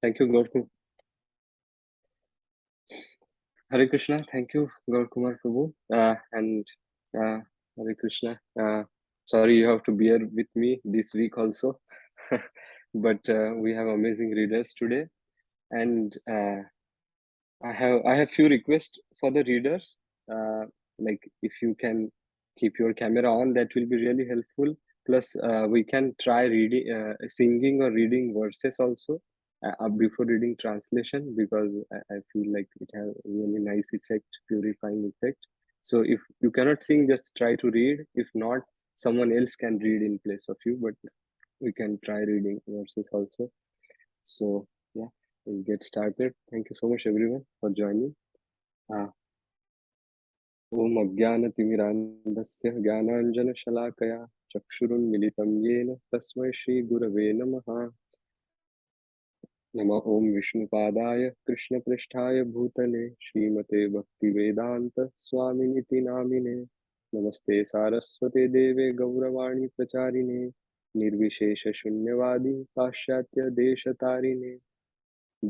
Thank you, Gaurav. Hare Krishna. Thank you, Gaur Kumar Prabhu. And Hare Krishna. Sorry, you have to bear with me this week also. But we have amazing readers today. And I have few requests for the readers. Like if you can keep your camera on, that will be really helpful. Plus, we can try reading, singing or reading verses also before reading translation, because I feel like it has really nice effect, purifying effect. So if you cannot sing, just try to read. If not, someone else can read in place of you. But we can try reading verses also. So yeah, we'll get started. Thank you so much everyone for joining. ॐ अज्ञानतिमिरान्धस्य ज्ञानाञ्जनशलाकया चक्षुरुन्मिलितं येन तस्मै श्रीगुरवे नमः। नमः ॐ विष्णुपादाय कृष्णपृष्ठाय भूतले श्रीमते भक्तिवेदान्त स्वामिनिति नामिने। नमस्ते सारस्वते देवे गौरवाणी प्रचारिणे निर्विशेषशून्यवादी पाश्चात्यदेशतारिणे।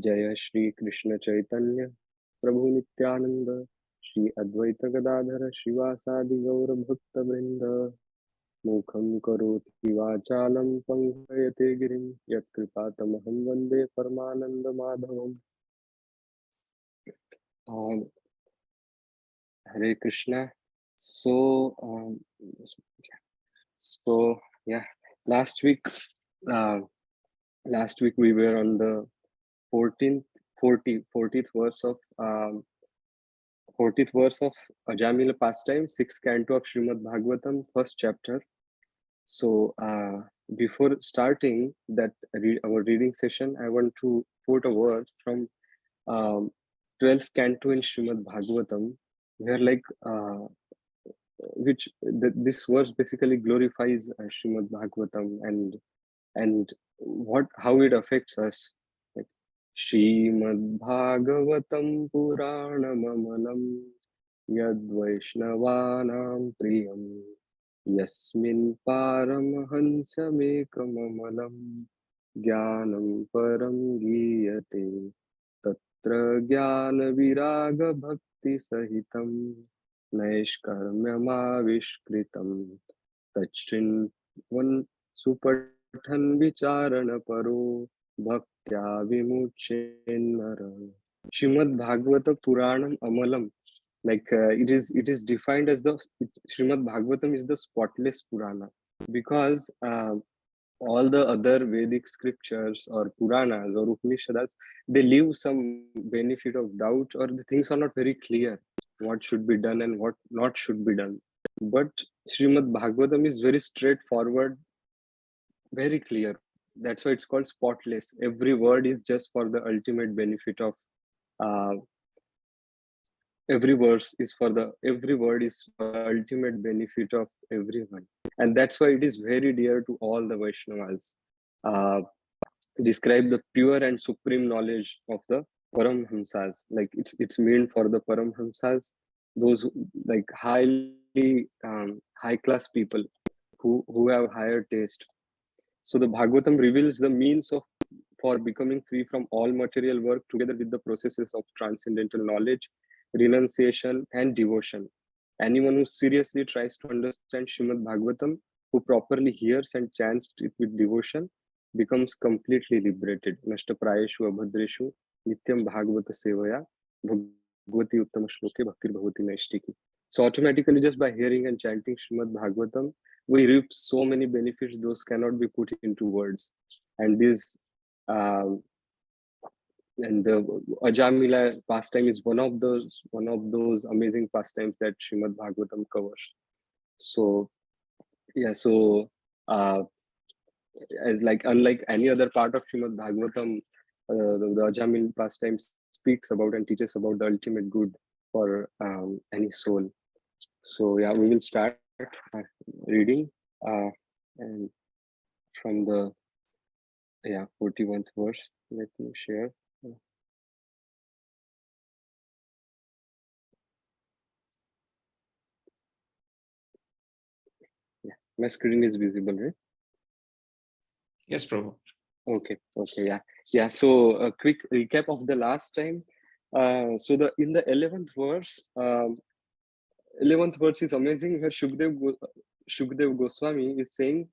जय श्री कृष्ण चैतन्य प्रभु नित्यानंद श्री अद्वैत गदाधर श्रीवासादि गौर भक्त वृंद। मुखं करोति वाचालं पंगयते गिरिं यत्कृपातमहं वन्दे परमानंद माधवम्। Hare Krishna. So yeah, last week uh, we were on the 40th verse of 40th verse of Ajamila pastime, 6th canto of Srimad Bhagavatam, first chapter. So before starting that our reading session, I want to quote a word from 12th canto in Srimad Bhagavatam, where this verse basically glorifies Srimad Bhagavatam and how it affects us. Like, Srimad Bhagavatam Puranam Yad Vaishnavanam Priyam Yasmin Paramhansamekamalam Jnanam Param Giyate Tatra Jnana Viraga Bhakti Sahitam Naishkarmyamavishkritam Tachrin One Supathan Vicharana Paro Bhaktya Vimuchenara. Srimad Bhagavata Puranam Amalam, it is defined as the Srimad Bhagavatam is the spotless Purana, because all the other Vedic scriptures or Puranas or Upanishads, they leave some benefit of doubt, or the things are not very clear what should be done and what not should be done. But Srimad Bhagavatam is very straightforward, very clear. That's why it's called spotless. Every word is just for the ultimate benefit of uh, every word is for the ultimate benefit of everyone, and that's why it is very dear to all the Vaishnavas. uh, Describe the pure and supreme knowledge of the Paramhamsas. Like it's meant for the Paramhamsas, those like high class people who have higher taste. So the Bhagavatam reveals the means of for becoming free from all material work, together with the processes of transcendental knowledge, renunciation, and devotion. Anyone who seriously tries to understand Srimad Bhagavatam, who properly hears and chants it with devotion, becomes completely liberated. Nashtaprayeshu abhadreshu nityam bhagavata sevaya bhagavati uttama shloke bhaktir bhavati naishtiki. So automatically, just by hearing and chanting Srimad Bhagavatam, we reap so many benefits those cannot be put into words. And this um, and the Ajamila pastime is one of those amazing pastimes that Srimad Bhagavatam covers. So yeah, so uh, as like unlike any other part of Srimad Bhagavatam, the Ajamil pastime speaks about and teaches about the ultimate good for any soul. So yeah, we will start reading and from the 41st verse. Let me share. Yeah, my screen is visible, right? Yes, Prabhu. Okay, yeah. Yeah, so a quick recap of the last time. So the in the 11th verse is amazing. Here Shukdev Goswami is saying,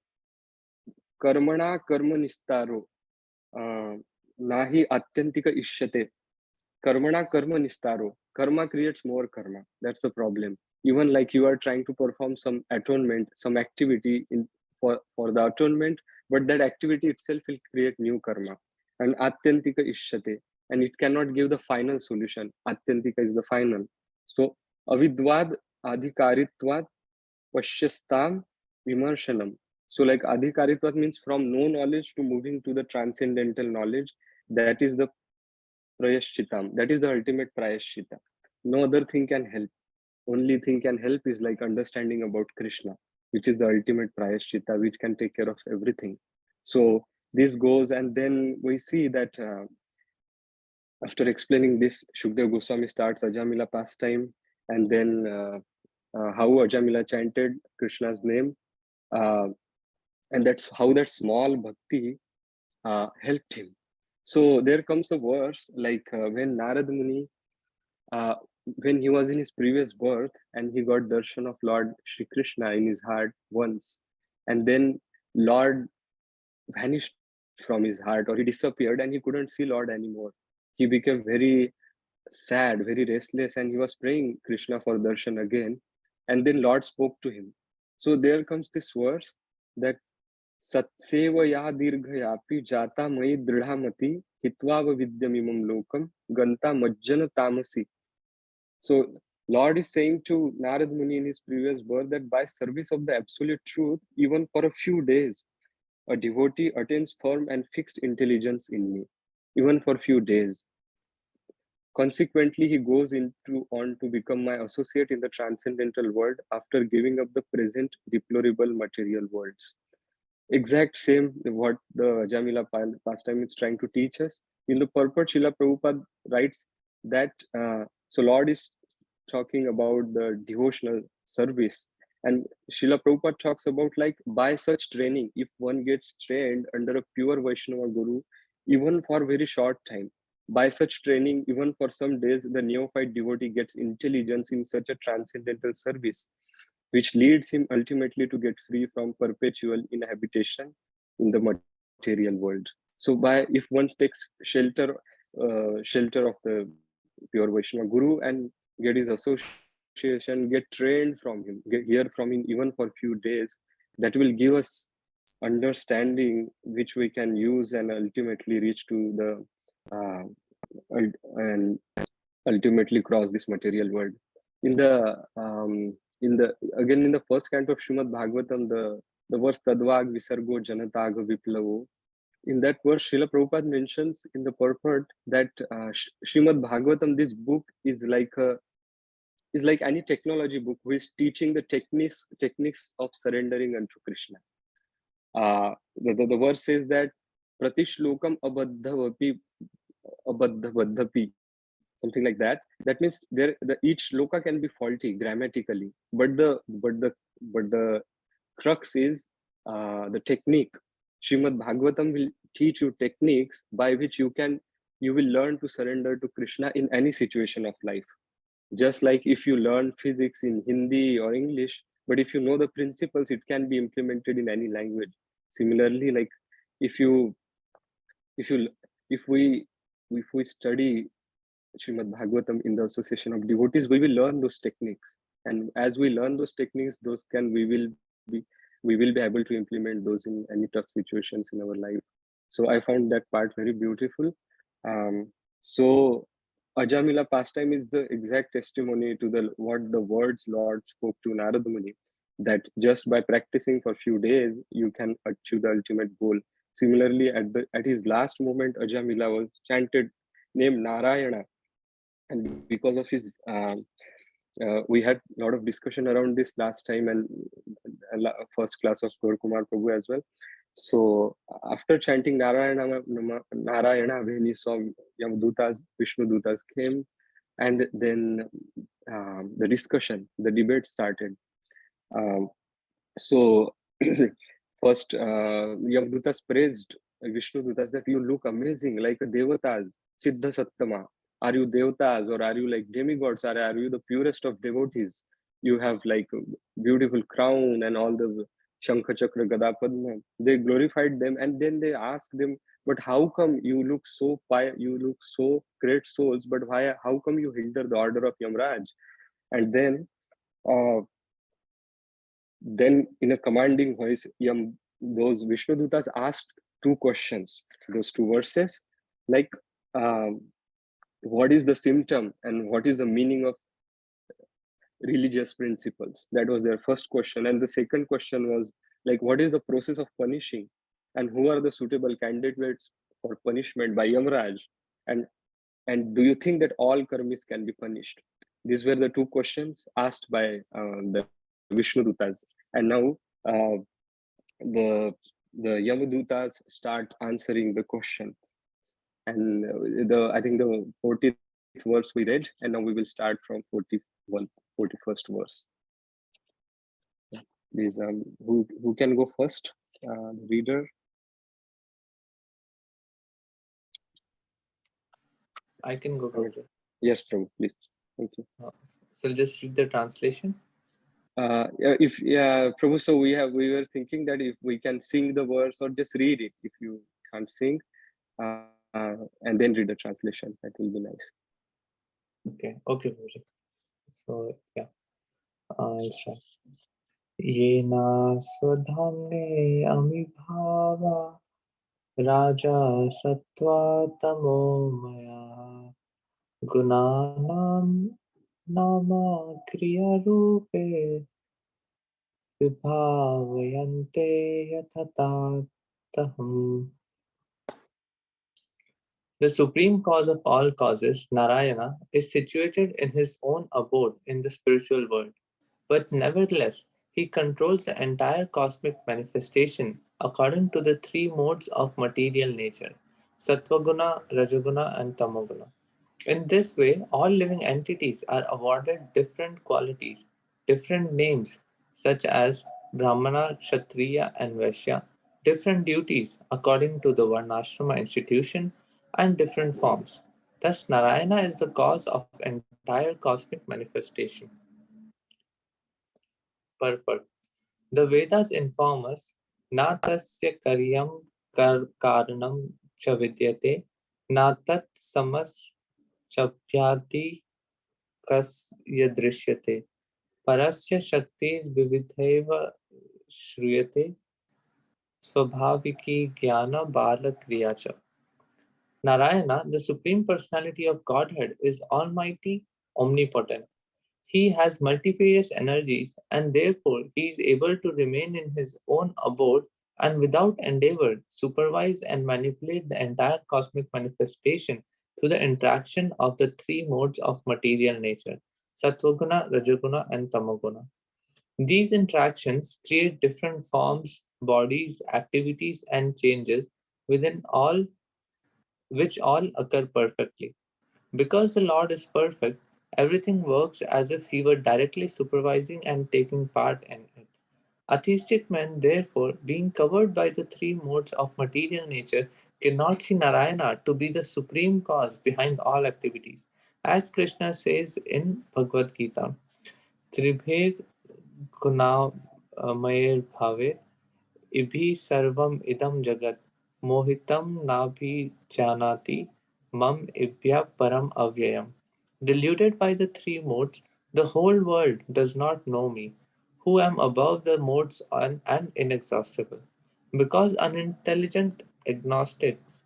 "Karmana karma nistaro, nahi atyantika ishyate." Karmana karma nistaro. Karma creates more karma. That's the problem. Even like you are trying to perform some atonement, some activity for the atonement, but that activity itself will create new karma. And atyantika ishyate. And it cannot give the final solution. Atyantika is the final. So avidvad adhikaritvad pashyastam vimarshanam. So like adhikaritvat means from no knowledge to moving to the transcendental knowledge. That is the prayaschitam. That is the ultimate prayaschita. No other thing can help. Only thing can help is like understanding about Krishna, which is the ultimate prayaschita, which can take care of everything. So this goes, and then we see that after explaining this, Shukdev Goswami starts Ajamila pastime, and then how Ajamila chanted Krishna's name, uh, and that's how that small bhakti helped him. So there comes a verse like when Narad Muni, uh, when he was in his previous birth and he got darshan of Lord Shri Krishna in his heart once, and then Lord vanished from his heart, or he disappeared and he couldn't see Lord anymore. He became very sad, very restless, and he was praying Krishna for darshan again. And then Lord spoke to him. So there comes this verse that Satseva dirghayapi jata mai dridhamati hitvava vidyamimam lokam ganta majjana tamasi. So Lord is saying to Narad Muni in his previous birth that by service of the absolute truth, even for a few days, a devotee attains firm and fixed intelligence in me, even for few days. Consequently, he goes on to become my associate in the transcendental world after giving up the present deplorable material worlds. Exact same what the Jamila pastime is trying to teach us. In the purport, Srila Prabhupada writes that so Lord is talking about the devotional service, and Srila Prabhupada talks about like by such training, if one gets trained under a pure Vaishnava Guru, even for very short time, by such training, even for some days, the neophyte devotee gets intelligence in such a transcendental service which leads him ultimately to get free from perpetual inhabitation in the material world. So, by if one takes shelter of the pure Vaishnava Guru and get his association, get trained from him, get hear from him even for few days, that will give us understanding which we can use and ultimately reach to the uh, and ultimately cross this material world. In the in the again in the first canto of Srimad Bhagavatam, the verse Tadvag Visargo Janataga Viplavo. In that verse, Srila Prabhupada mentions in the purport that Srimad Bhagavatam, this book is like any technology book who is teaching the techniques of surrendering unto Krishna. The verse says that Pratishlokam abadhavapi, something like that. That means each shloka can be faulty grammatically, but the crux is the technique. Srimad Bhagavatam will teach you techniques by which you will learn to surrender to Krishna in any situation of life. Just like if you learn physics in Hindi or English, but if you know the principles, it can be implemented in any language. Similarly, like if you if you if we study Srimad Bhagavatam in the association of devotees, we will learn those techniques. And as we learn those techniques, those can we will be able to implement those in any tough situations in our life. So I found that part very beautiful. So Ajamila pastime is the exact testimony to the what the words Lord spoke to Narada Muni, that just by practicing for a few days, you can achieve the ultimate goal. Similarly, at his last moment, Ajamila was chanted name Narayana, and because of his we had a lot of discussion around this last time, and first class of Gaur Kumar Prabhu as well. So after chanting Narayana, when he saw Yamadutas, Vishnu Dutas came, and then the discussion, the debate started. Um, so first, Yamadutas praised Vishnu Dutas that you look amazing, like a devatas, Siddha Sattama. Are you devatas or are you like demigods? Or are you the purest of devotees? You have like a beautiful crown and all the Shankha Chakra Gada Padma. They glorified them and then they asked them, but how come you look so you look so great souls, but why how come you hinder the order of Yamraj? And uh, then in a commanding voice, those Vishnudutas asked two questions, those two verses, like um, what is the symptom and what is the meaning of religious principles? That was their first question. And the second question was like, what is the process of punishing? And who are the suitable candidates for punishment by Yamraj? And do you think that all karmis can be punished? These were the two questions asked by the Vishnudutas. And now uh, the Yamadutas start answering the question. And the I think the 40th verse we read, and now we will start from 41st verse. Please, who can go first? The reader. I can go, Okay. Roger. Yes, Prabhu, please. Thank you. So I'll just read the translation. Yeah, if yeah, Prabhu, so we were thinking that if we can sing the verse or just read it, if you can't sing, and then read the translation, that will be nice. Okay, okay, Roger. So yeah, I'll start. येना स्वधाम्ने अमिभावा राजा सत्त्वा तमोमया गुणानां नामक्रियरूपे विभावयन्ते यथातथम्. The supreme cause of all causes, Narayana, is situated in his own abode in the spiritual world. But nevertheless, he controls the entire cosmic manifestation according to the three modes of material nature: Sattvaguna, Rajaguna, and Tamaguna. In this way, all living entities are awarded different qualities, different names, such as Brahmana, Kshatriya, and Vaishya, different duties according to the Varnashrama institution, and different forms. Thus, Narayana is the cause of entire cosmic manifestation. Purport. The Vedas inform us, na tasya karyam karanam cha vidyate, na tat samas chabhyati kas yadrishyate, parasya shakti vividhaiva shruyate, swabhaviki jnana bala kriya cha. Narayana, the Supreme Personality of Godhead, is almighty, omnipotent. He has multifarious energies and therefore he is able to remain in his own abode and without endeavor supervise and manipulate the entire cosmic manifestation through the interaction of the three modes of material nature: Satvaguna, Rajaguna, and Tamaguna. These interactions create different forms, bodies, activities, and changes within all which all occur perfectly. Because the Lord is perfect, everything works as if He were directly supervising and taking part in it. Atheistic men, therefore, being covered by the three modes of material nature, cannot see Narayana to be the supreme cause behind all activities. As Krishna says in Bhagavad Gita, Tribhe Gunamayir Bhave EV सर्वम idam jagat mohitam nabhi janati mam ibhya param avyayam. Deluded by the three modes, the whole world does not know me, who am above the modes and inexhaustible. Because unintelligent agnostics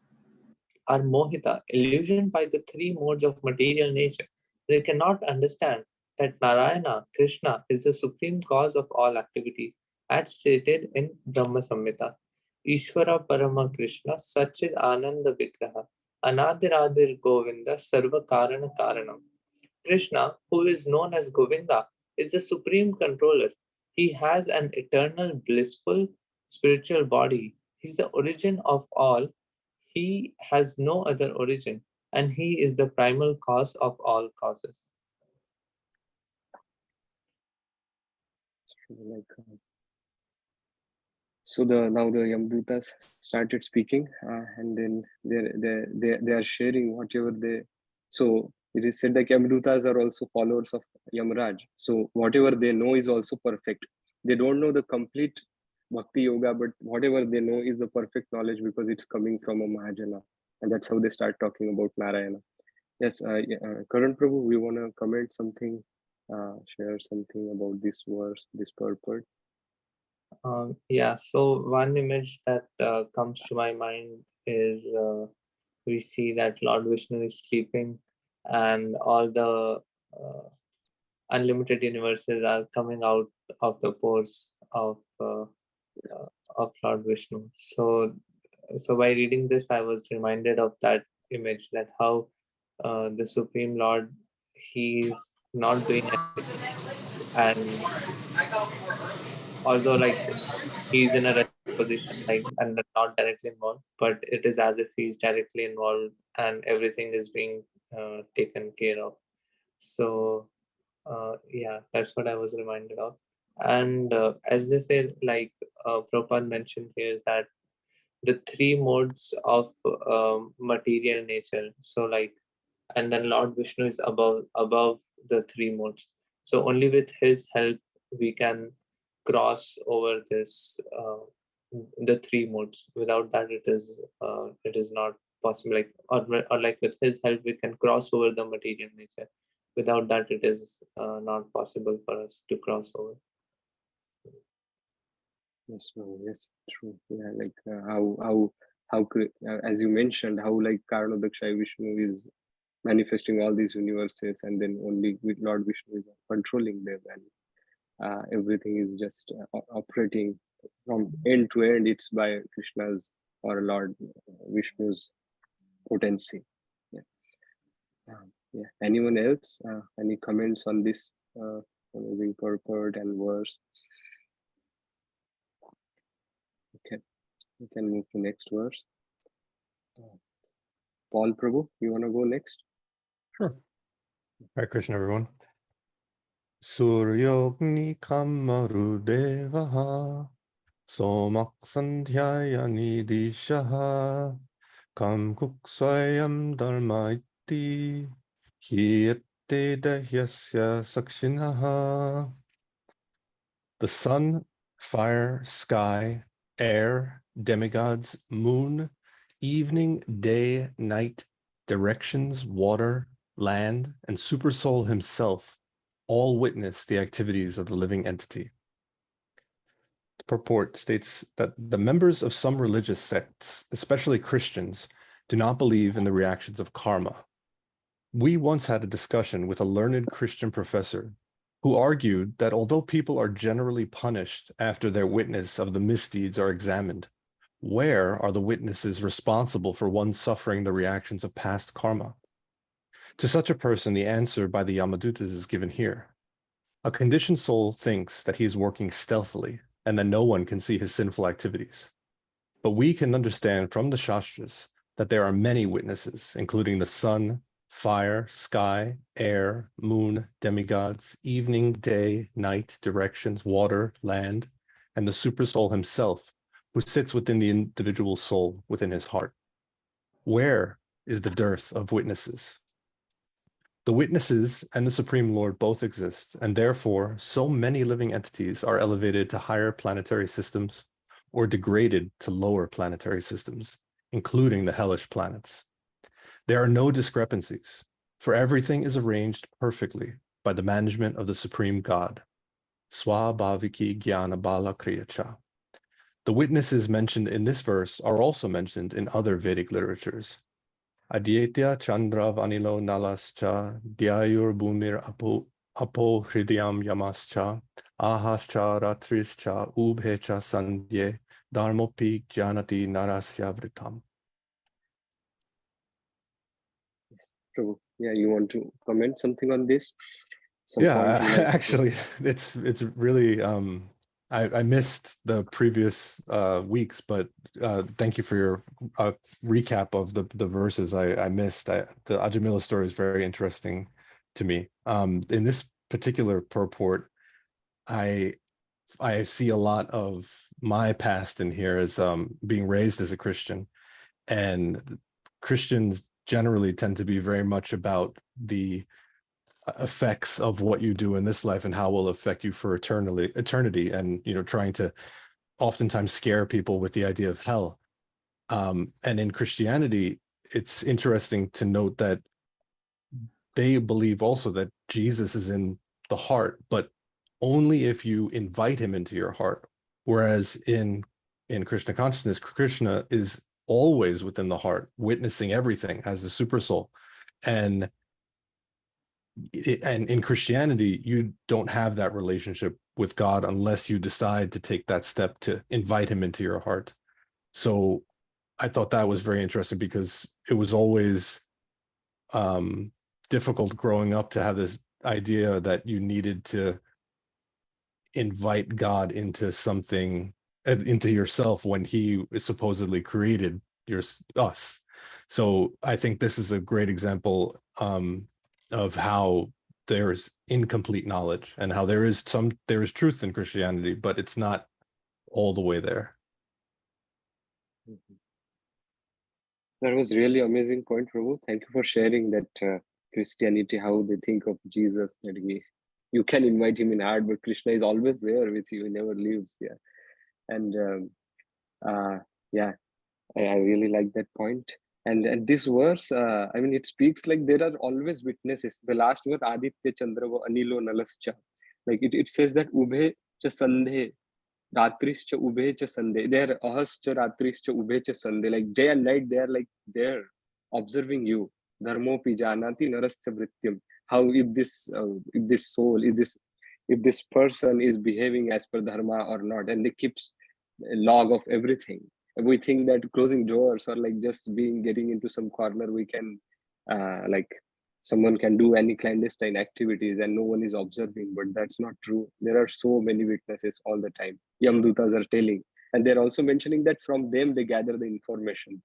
are mohita, illusioned by the three modes of material nature, they cannot understand that Narayana, Krishna, is the supreme cause of all activities, as stated in Brahma Samhita. Ishvara Parama Krishna Satchid Ananda Vigraha Anadiradir Govinda Sarva Karana Karanam. Krishna, who is known as Govinda, is the supreme controller. He has an eternal, blissful, spiritual body. He is the origin of all. He has no other origin, and he is the primal cause of all causes. Like So now the Yamdutas started speaking, and then they are sharing whatever they. So it is said that Yamdutas are also followers of Yamraj. So whatever they know is also perfect. They don't know the complete bhakti yoga, but whatever they know is the perfect knowledge because it's coming from a Mahajana, and that's how they start talking about Narayana. Yes, Karan Prabhu, we want to comment something, share something about this verse, this purport. Yeah, so one image that comes to my mind is we see that Lord Vishnu is sleeping and all the unlimited universes are coming out of the pores of Lord Vishnu. So by reading this, I was reminded of that image, that how the Supreme Lord, he's not doing anything, and although like he's in a resting position, like, and not directly involved, but it is as if he's directly involved and everything is being taken care of. So yeah, that's what I was reminded of. And as they say, like Prabhupada mentioned here, that the three modes of material nature. So like, and then Lord Vishnu is above the three modes. So only with his help we can cross over this the three modes. Without that, it is not possible. Like, or like with his help we can cross over the material nature. Without that, it is not possible for us to cross over. Yes, no, yes, true. Yeah, like as you mentioned, how like Karnodakshaya Vishnu is manifesting all these universes, and then only with Lord Vishnu is controlling them, and everything is just operating from end to end. It's by Krishna's or Lord Vishnu's potency. Yeah. Yeah. Anyone else? Any comments on this amazing purport and verse? Okay, we can move to next verse. Paul Prabhu, you want to go next? Sure. Hare Krishna, everyone. Suryogni kamarudevaha somak sandhyayani dishaha kam kuksayam dharma iti hiyate dahyasya sakshinaha. The sun, fire, sky, air, demigods, moon, evening, day, night, directions, water, land, and Supersoul himself all witness the activities of the living entity. The purport states that the members of some religious sects, especially Christians, do not believe in the reactions of karma. We once had a discussion with a learned Christian professor who argued that although people are generally punished after their witness of the misdeeds are examined, where are the witnesses responsible for one suffering the reactions of past karma? To such a person, the answer by the Yamadutas is given here. A conditioned soul thinks that he is working stealthily and that no one can see his sinful activities. But we can understand from the Shastras that there are many witnesses, including the sun, fire, sky, air, moon, demigods, evening, day, night, directions, water, land, and the Supersoul himself, who sits within the individual soul within his heart. Where is the dearth of witnesses? The witnesses and the Supreme Lord both exist, and therefore so many living entities are elevated to higher planetary systems or degraded to lower planetary systems, including the hellish planets. There are no discrepancies, for everything is arranged perfectly by the management of the Supreme God. Swabhaviki Jnana Bala Kriyacha. The witnesses mentioned in this verse are also mentioned in other Vedic literatures. Aditya Chandra Vanilo Nalascha Dyayur Bhumir Apo Hridayam Yamascha Ahascha Ratrischa Ubhecha Sandye Dharmopi Janati Narasya Vritam. Yes, Prabhu. Yeah, you want to comment something on this? Some Yeah, point you like to. actually, it's really I missed the previous weeks, but thank you for your recap of the verses I missed. The Ajamila story is very interesting to me. In this particular purport, I see a lot of my past in here as being raised as a Christian, and Christians generally tend to be very much about the effects of what you do in this life and how it will affect you for eternity, and trying to oftentimes scare people with the idea of hell. And in Christianity, it's interesting to note that they believe also that Jesus is in the heart, but only if you invite him into your heart. Whereas in Krishna consciousness, Krishna is always within the heart, witnessing everything as the super soul. And and in Christianity, you don't have that relationship with God unless you decide to take that step to invite him into your heart. So I thought that was very interesting because it was always difficult growing up to have this idea that you needed to invite God into something, into yourself, when he supposedly created us. So I think this is a great example of how there's incomplete knowledge and how there is truth in Christianity, but it's not all the way there. That was really amazing point, Prabhu. Thank you for sharing that Christianity, how they think of Jesus, that you can invite him in heart, but Krishna is always there with you. He never leaves. Yeah. And yeah, I really like that point. And this verse, I mean, it speaks like there are always witnesses. The last word, Aditya Chandra vo Anilo Nalascha. Like it says that Ubhe cha Sandhe, Ratrischa Ubhe cha Sandhe. They're Ahascha Ratrischa Ubhe cha Sandhe. Like day and night, they're like there observing you. Dharmo pi janati narasya vrityam. How if this soul, if this person is behaving as per dharma or not, and they keep a log of everything. We think that closing doors or like just getting into some corner, we can like someone can do any clandestine activities and no one is observing, but that's not true. There are so many witnesses all the time. Yamdutas are telling, and they're also mentioning that from them they gather the information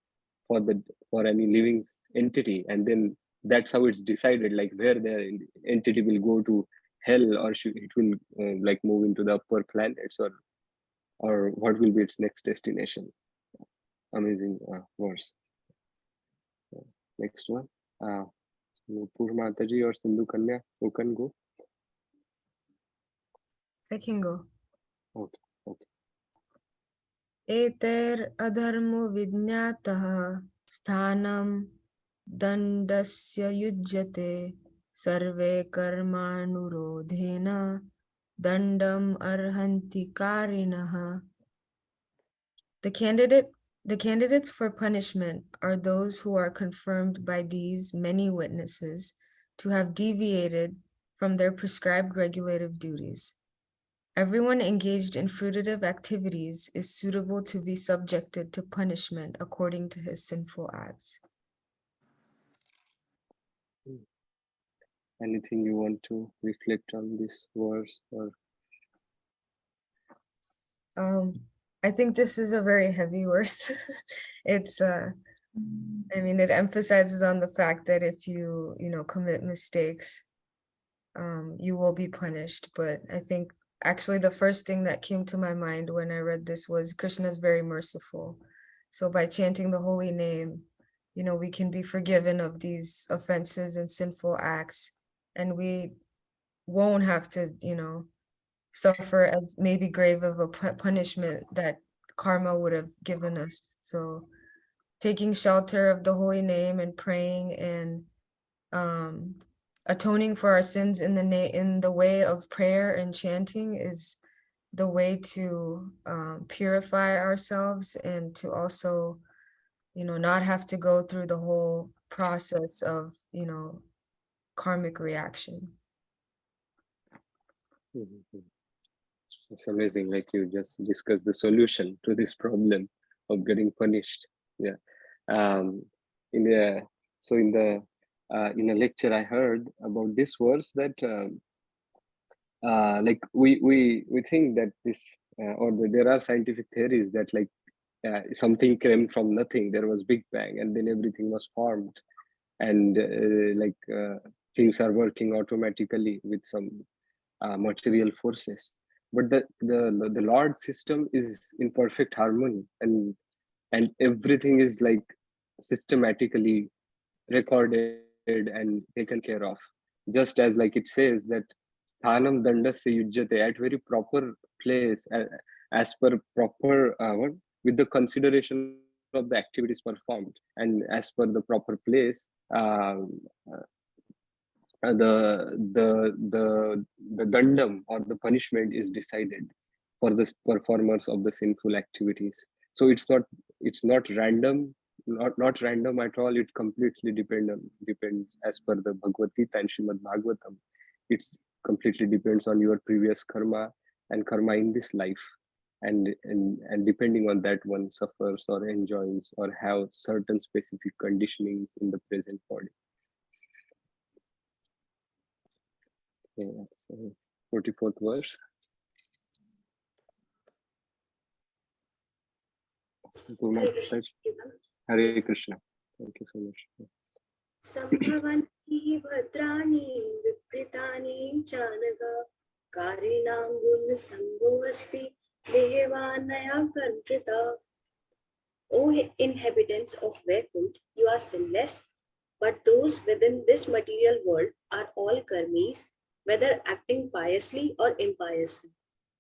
for the for any living entity, and then that's how it's decided, like where the entity will go to hell, or it will like move into the upper planets, or what will be its next destination. Amazing verse. Next one. Nupur Mataji or Sindhu Kanya, who can go? I can go. Okay. Okay. Eter adharmo vidyatah sthanam dandasya yujyate sarve karmanurodhena dandam arhanti karinah. The candidates for punishment are those who are confirmed by these many witnesses to have deviated from their prescribed regulative duties. Everyone engaged in fruitive activities is suitable to be subjected to punishment according to his sinful acts. Anything you want to reflect on this verse? Or I think this is a very heavy verse. It's I mean, it emphasizes on the fact that if you commit mistakes, you will be punished. But I think actually the first thing that came to my mind when I read this was Krishna is very merciful. So by chanting the holy name, we can be forgiven of these offenses and sinful acts, and we won't have to, suffer as maybe grave of a punishment that karma would have given us. So taking shelter of the holy name and praying and atoning for our sins in the way of prayer and chanting is the way to purify ourselves, and to also not have to go through the whole process of karmic reaction. it's amazing, like you just discussed the solution to this problem of getting punished. Yeah. In the in a lecture I heard about this verse that like we think that this there are scientific theories that like something came from nothing. There was Big Bang, and then everything was formed, and things are working automatically with some material forces. but the Lord system is in perfect harmony, and everything is like systematically recorded and taken care of, just as like it says that sthanam dandasya yujyate, at very proper place, as per proper with the consideration of the activities performed, and as per the proper place, the dandam or the punishment is decided for the performers of the sinful activities. So it's not random, not random at all. It completely depends as per the Bhagavad Gita and Srimad Bhagavatam. It's completely depends on your previous karma and karma in this life, and depending on that, one suffers or enjoys or have certain specific conditionings in the present body. Yeah, so 44th verse. Hare Krishna. Thank you so much. Sambhavanti bhadrani vipritani chanaga karinam gun sangovasti devanaya kantrita. O inhabitants of Vaikunt, you are sinless, but those within this material world are all karmis, whether acting piously or impiously.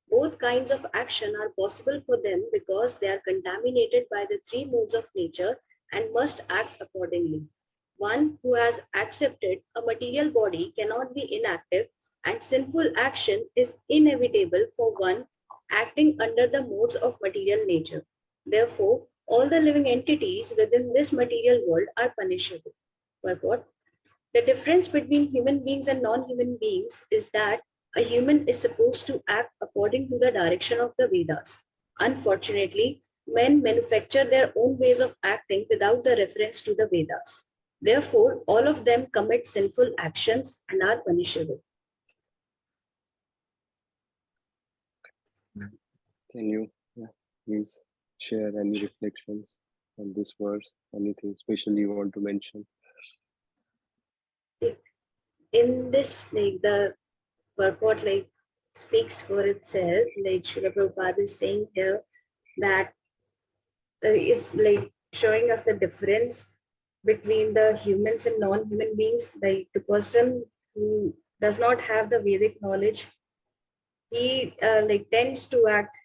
Both kinds of action are possible for them because they are contaminated by the three modes of nature and must act accordingly. One who has accepted a material body cannot be inactive, and sinful action is inevitable for one acting under the modes of material nature. Therefore, all the living entities within this material world are punishable. Purport: the difference between human beings and non human beings is that a human is supposed to act according to the direction of the Vedas. Unfortunately, men manufacture their own ways of acting without the reference to the Vedas. Therefore, all of them commit sinful actions and are punishable. Can you please share any reflections on this verse? Anything special you want to mention? In this, like the purport, like speaks for itself. Like Srila Prabhupada is saying here that is like showing us the difference between the humans and non-human beings. Like the person who does not have the Vedic knowledge, he like tends to act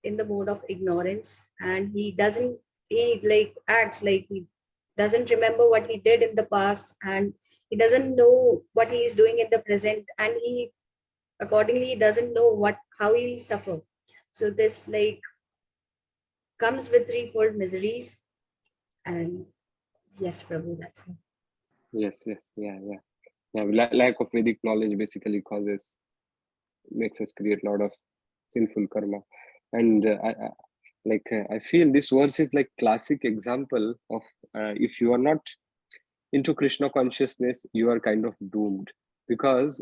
in the mode of ignorance, and he like acts like he doesn't remember what he did in the past, and he doesn't know what he is doing in the present, and he accordingly doesn't know what how he will suffer. So this like comes with threefold miseries. And yes, Prabhu, that's all. Yes, yeah. Lack of Vedic knowledge basically makes us create a lot of sinful karma, and I feel this verse is like classic example of if you are not into Krishna consciousness, you are kind of doomed, because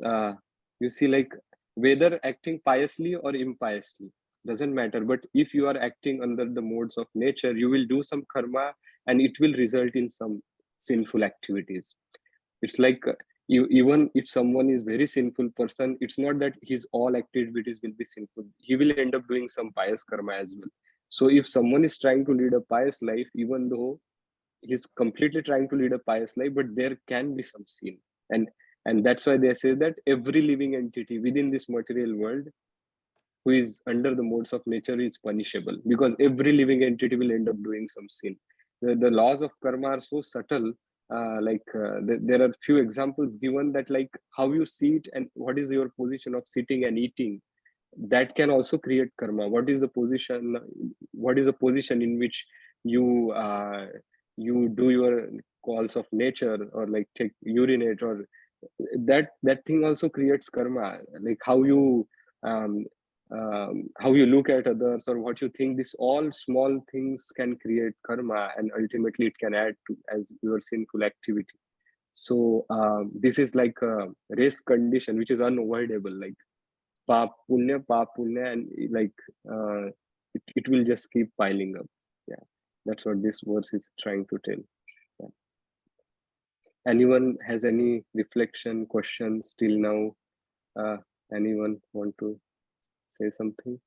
you see, like, whether acting piously or impiously doesn't matter, but if you are acting under the modes of nature, you will do some karma and it will result in some sinful activities. It's like even if someone is very sinful person, it's not that his all activities will be sinful. He will end up doing some pious karma as well. So if someone is trying to lead a pious life, even though he's completely trying to lead a pious life, but there can be some sin. And that's why they say that every living entity within this material world who is under the modes of nature is punishable, because every living entity will end up doing some sin. The laws of karma are so subtle. There are few examples given that, like, how you sit and what is your position of sitting and eating, that can also create karma. What is the position in which you you do your calls of nature, or like take urinate, or that thing also creates karma. Like um, how you look at others or what you think, this all small things can create karma, and ultimately it can add to as your sinful activity. So this is like a race condition which is unavoidable, like pap punya, and like it will just keep piling up. Yeah, that's what this verse is trying to tell. Yeah. Anyone has any reflection questions till now? uh, Anyone want to say something?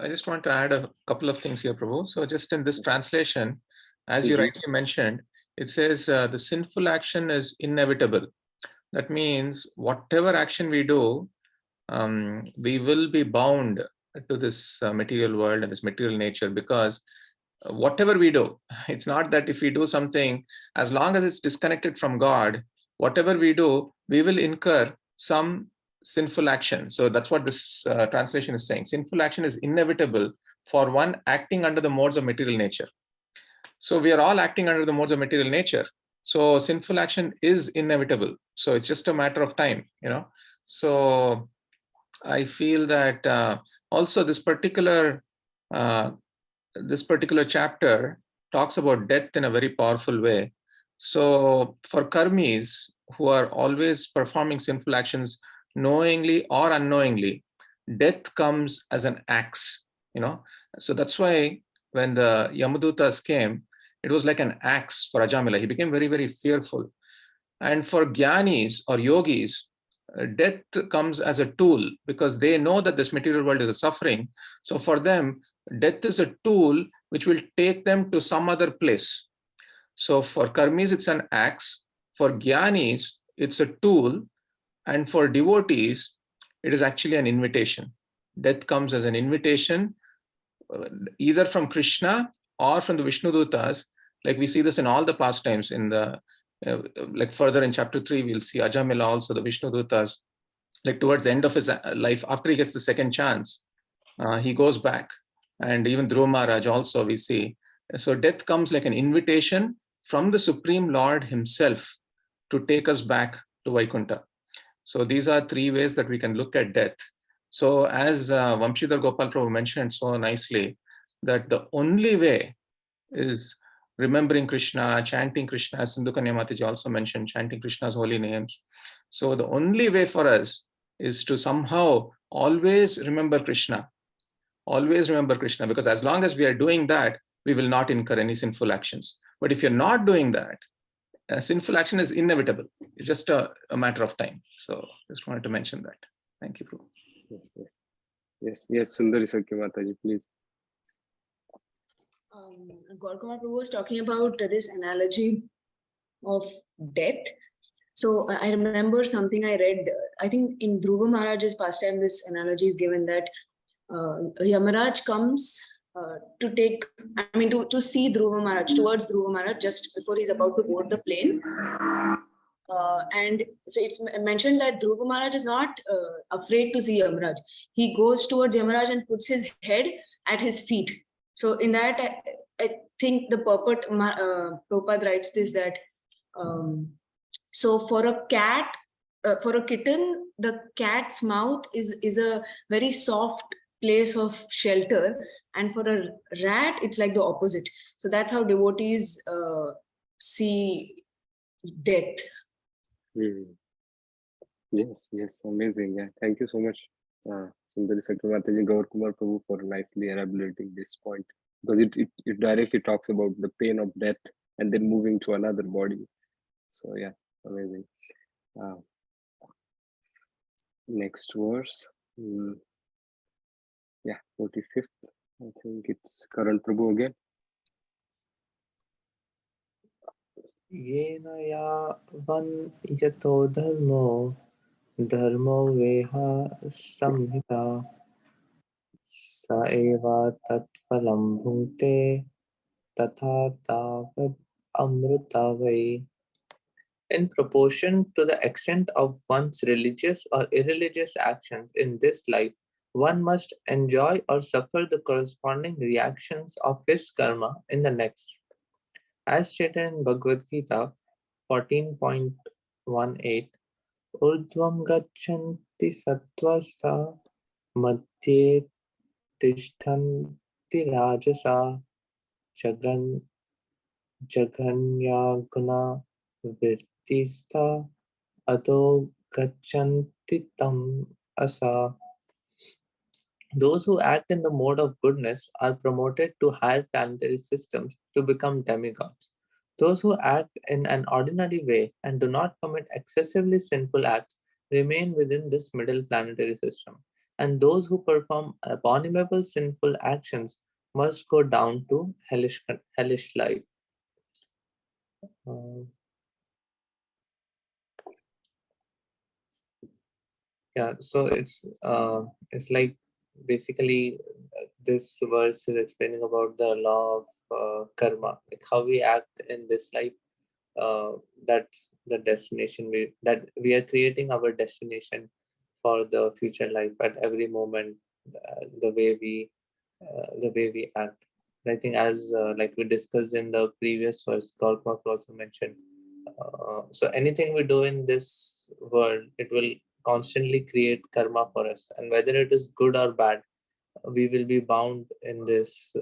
I just want to add a couple of things here, Prabhu. So just in this translation, as you rightly mentioned, it says the sinful action is inevitable. That means whatever action we do, we will be bound to this material world and this material nature, because whatever we do, it's not that if we do something, as long as it's disconnected from God, whatever we do, we will incur some sinful action. So that's what this translation is saying. Sinful action is inevitable for one acting under the modes of material nature. So we are all acting under the modes of material nature. So sinful action is inevitable. So it's just a matter of time, you know. So I feel that also uh, this particular chapter talks about death in a very powerful way. So for karmis who are always performing sinful actions knowingly or unknowingly, death comes as an axe, you know. So that's why when the Yamadutas came, it was like an axe for Ajamila. He became very, very fearful. And for Gyanis or yogis, death comes as a tool, because they know that this material world is a suffering. So for them, death is a tool which will take them to some other place. So for karmis, it's an axe. For Gyanis, it's a tool. And for devotees, it is actually an invitation. Death comes as an invitation, either from Krishna or from the Vishnu Dutas. Like we see this in all the pastimes. In the like further in chapter 3, we'll see Ajamila also, the Vishnu Dutas, like towards the end of his life, after he gets the second chance, he goes back. And even Dhruva Maharaj also we see. So death comes like an invitation from the Supreme Lord himself to take us back to Vaikuntha. So these are three ways that we can look at death. So as Vamshidhar Gopal Prabhu mentioned so nicely, that the only way is remembering Krishna, chanting Krishna, as Sindhu Kanya Mataji also mentioned, chanting Krishna's holy names. So the only way for us is to somehow always remember Krishna, because as long as we are doing that, we will not incur any sinful actions. But if you're not doing that, sinful action is inevitable. It's just a matter of time. So just wanted to mention that. Thank you, Prabhu. Yes, Sundari Sakya Mataji, please. Gaurakumar Prabhu was talking about this analogy of death. So I remember something I read, I think in Dhruva Maharaj's pastime, this analogy is given that Yamaraj comes to take, to see Dhruva Maharaj, towards Dhruva Maharaj, just before he's about to board the plane. And so it's mentioned that Dhruva Maharaj is not afraid to see Yamaraj. He goes towards Yamaraj and puts his head at his feet. So in that, I think the purport, Prabhupada writes this, that so for a cat, for a kitten, the cat's mouth is a very soft place of shelter, and for a rat, it's like the opposite. So that's how devotees see death. Yes, amazing. Yeah, thank you so much, Sundari Sakya Mataji, Gaurakumar Prabhu, for nicely elaborating this point, because it directly talks about the pain of death and then moving to another body. So yeah, amazing. Next verse. Yeah, 45th. I think it's Karan Prabhu again. येन यावन् यतो धर्मो वेहा संहिता स एवा तत्फलं भुङ्क्ते तथा तावद् अमृता वै. In proportion to the extent of one's religious or irreligious actions in this life, one must enjoy or suffer the corresponding reactions of his karma in the next. As stated in Bhagavad Gita 14.18, Urdhvam gachanti sattvasa madhye tishtanti rajasa jaganyaguna virtista adho gachanti tam asa. Those who act in the mode of goodness are promoted to higher planetary systems to become demigods. Those who act in an ordinary way and do not commit excessively sinful acts remain within this middle planetary system. and those who perform abominable sinful actions must go down to hellish life. Uh, yeah, so it's like basically this verse is explaining about the law of karma, like how we act in this life. That's the destination we are creating our destination for the future life at every moment. The way we act. And I think as like we discussed in the previous verse, Gautama also mentioned. So anything we do in this world, it will constantly create karma for us, and whether it is good or bad, we will be bound in this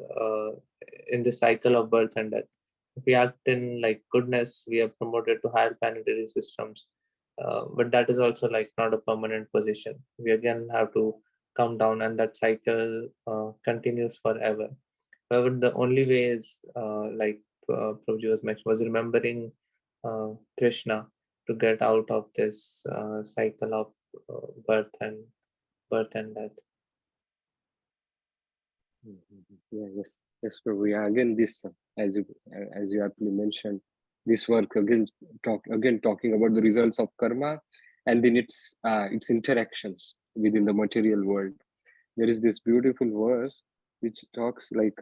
cycle of birth and death. If we act in like goodness, we are promoted to higher planetary systems, but that is also like not a permanent position. We again have to come down, and that cycle continues forever. However, the only way is like Prabhuji was mentioned, was remembering Krishna to get out of this cycle of birth and death. Yeah, yes, Prabhu. Yeah, again, this as you aptly mentioned, this work again talking about the results of karma, and then its interactions within the material world. There is this beautiful verse which talks like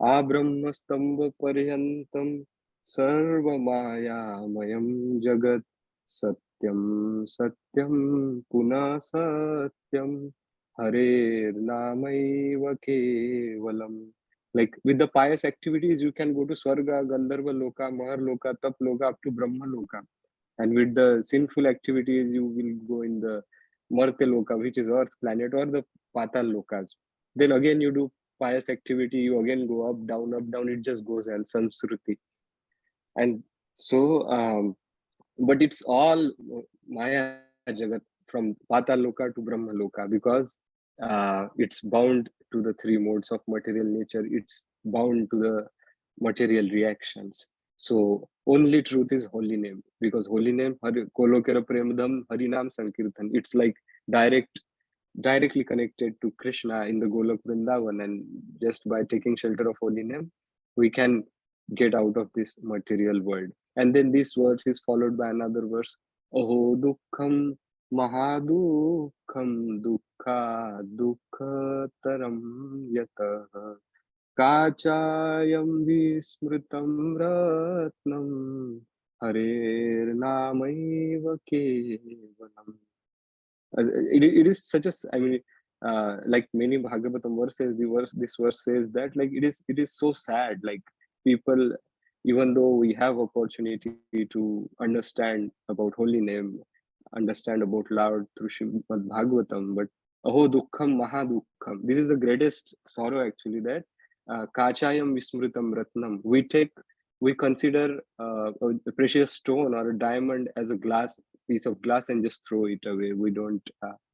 Abrahmastamba paryantam sarva maya mayam jagat satyam satyam puna satyam harer namaiva kevalam. Like with the pious activities, you can go to Swarga, Gandharva Loka, Mahar Loka, Tap Loka, up to Brahma Loka. And with the sinful activities, you will go in the Martya which is Earth planet, or the Patal Lokas. Then again, you do pious activity, you again go up, down, it just goes and samsruti. And so, but it's all Maya Jagat from Patal Loka to Brahma Loka, because it's bound to the three modes of material nature, it's bound to the material reactions. So only truth is holy name, because holy name, Kolokera Premadam, Harinam Sankirtan, it's like directly connected to Krishna in the Golok Vrindavan, and just by taking shelter of holy name, we can get out of this material world. And then this verse is followed by another verse, Oho Dukkham Mahadukham Dukkha Dukkataram Yatah Kachayam Vismritam Ratnam Harer Namaiva Kevalam. It is such a like many Bhagavatam verses, this verse says that like it is so sad, like people, even though we have opportunity to understand about holy name, understand about Lord through Srimad Bhagavatam, but aho dukkham mahadukkham, this is the greatest sorrow actually, that kachayam vismritam ratnam, we consider a precious stone or a diamond as a piece of glass and just throw it away. We don't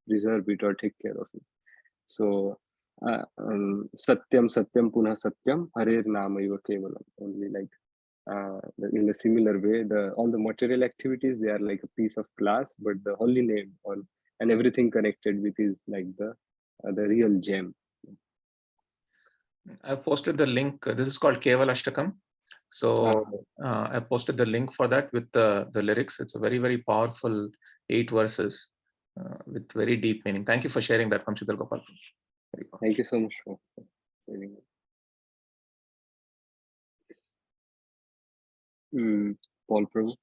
reserve it or take care of it. So satyam satyam puna satyam harer namaiva kevalam. Only like in a similar way, all the material activities, they are like a piece of glass, but the holy name and everything connected with is like the real gem. I've posted the link. This is called Keval Ashtakam. So I posted the link for that with the lyrics. It's a very, very powerful 8 verses with very deep meaning. Thank you for sharing that, Vamshidhar Gopal. Thank you so much for sharing it. Paul Prabhu.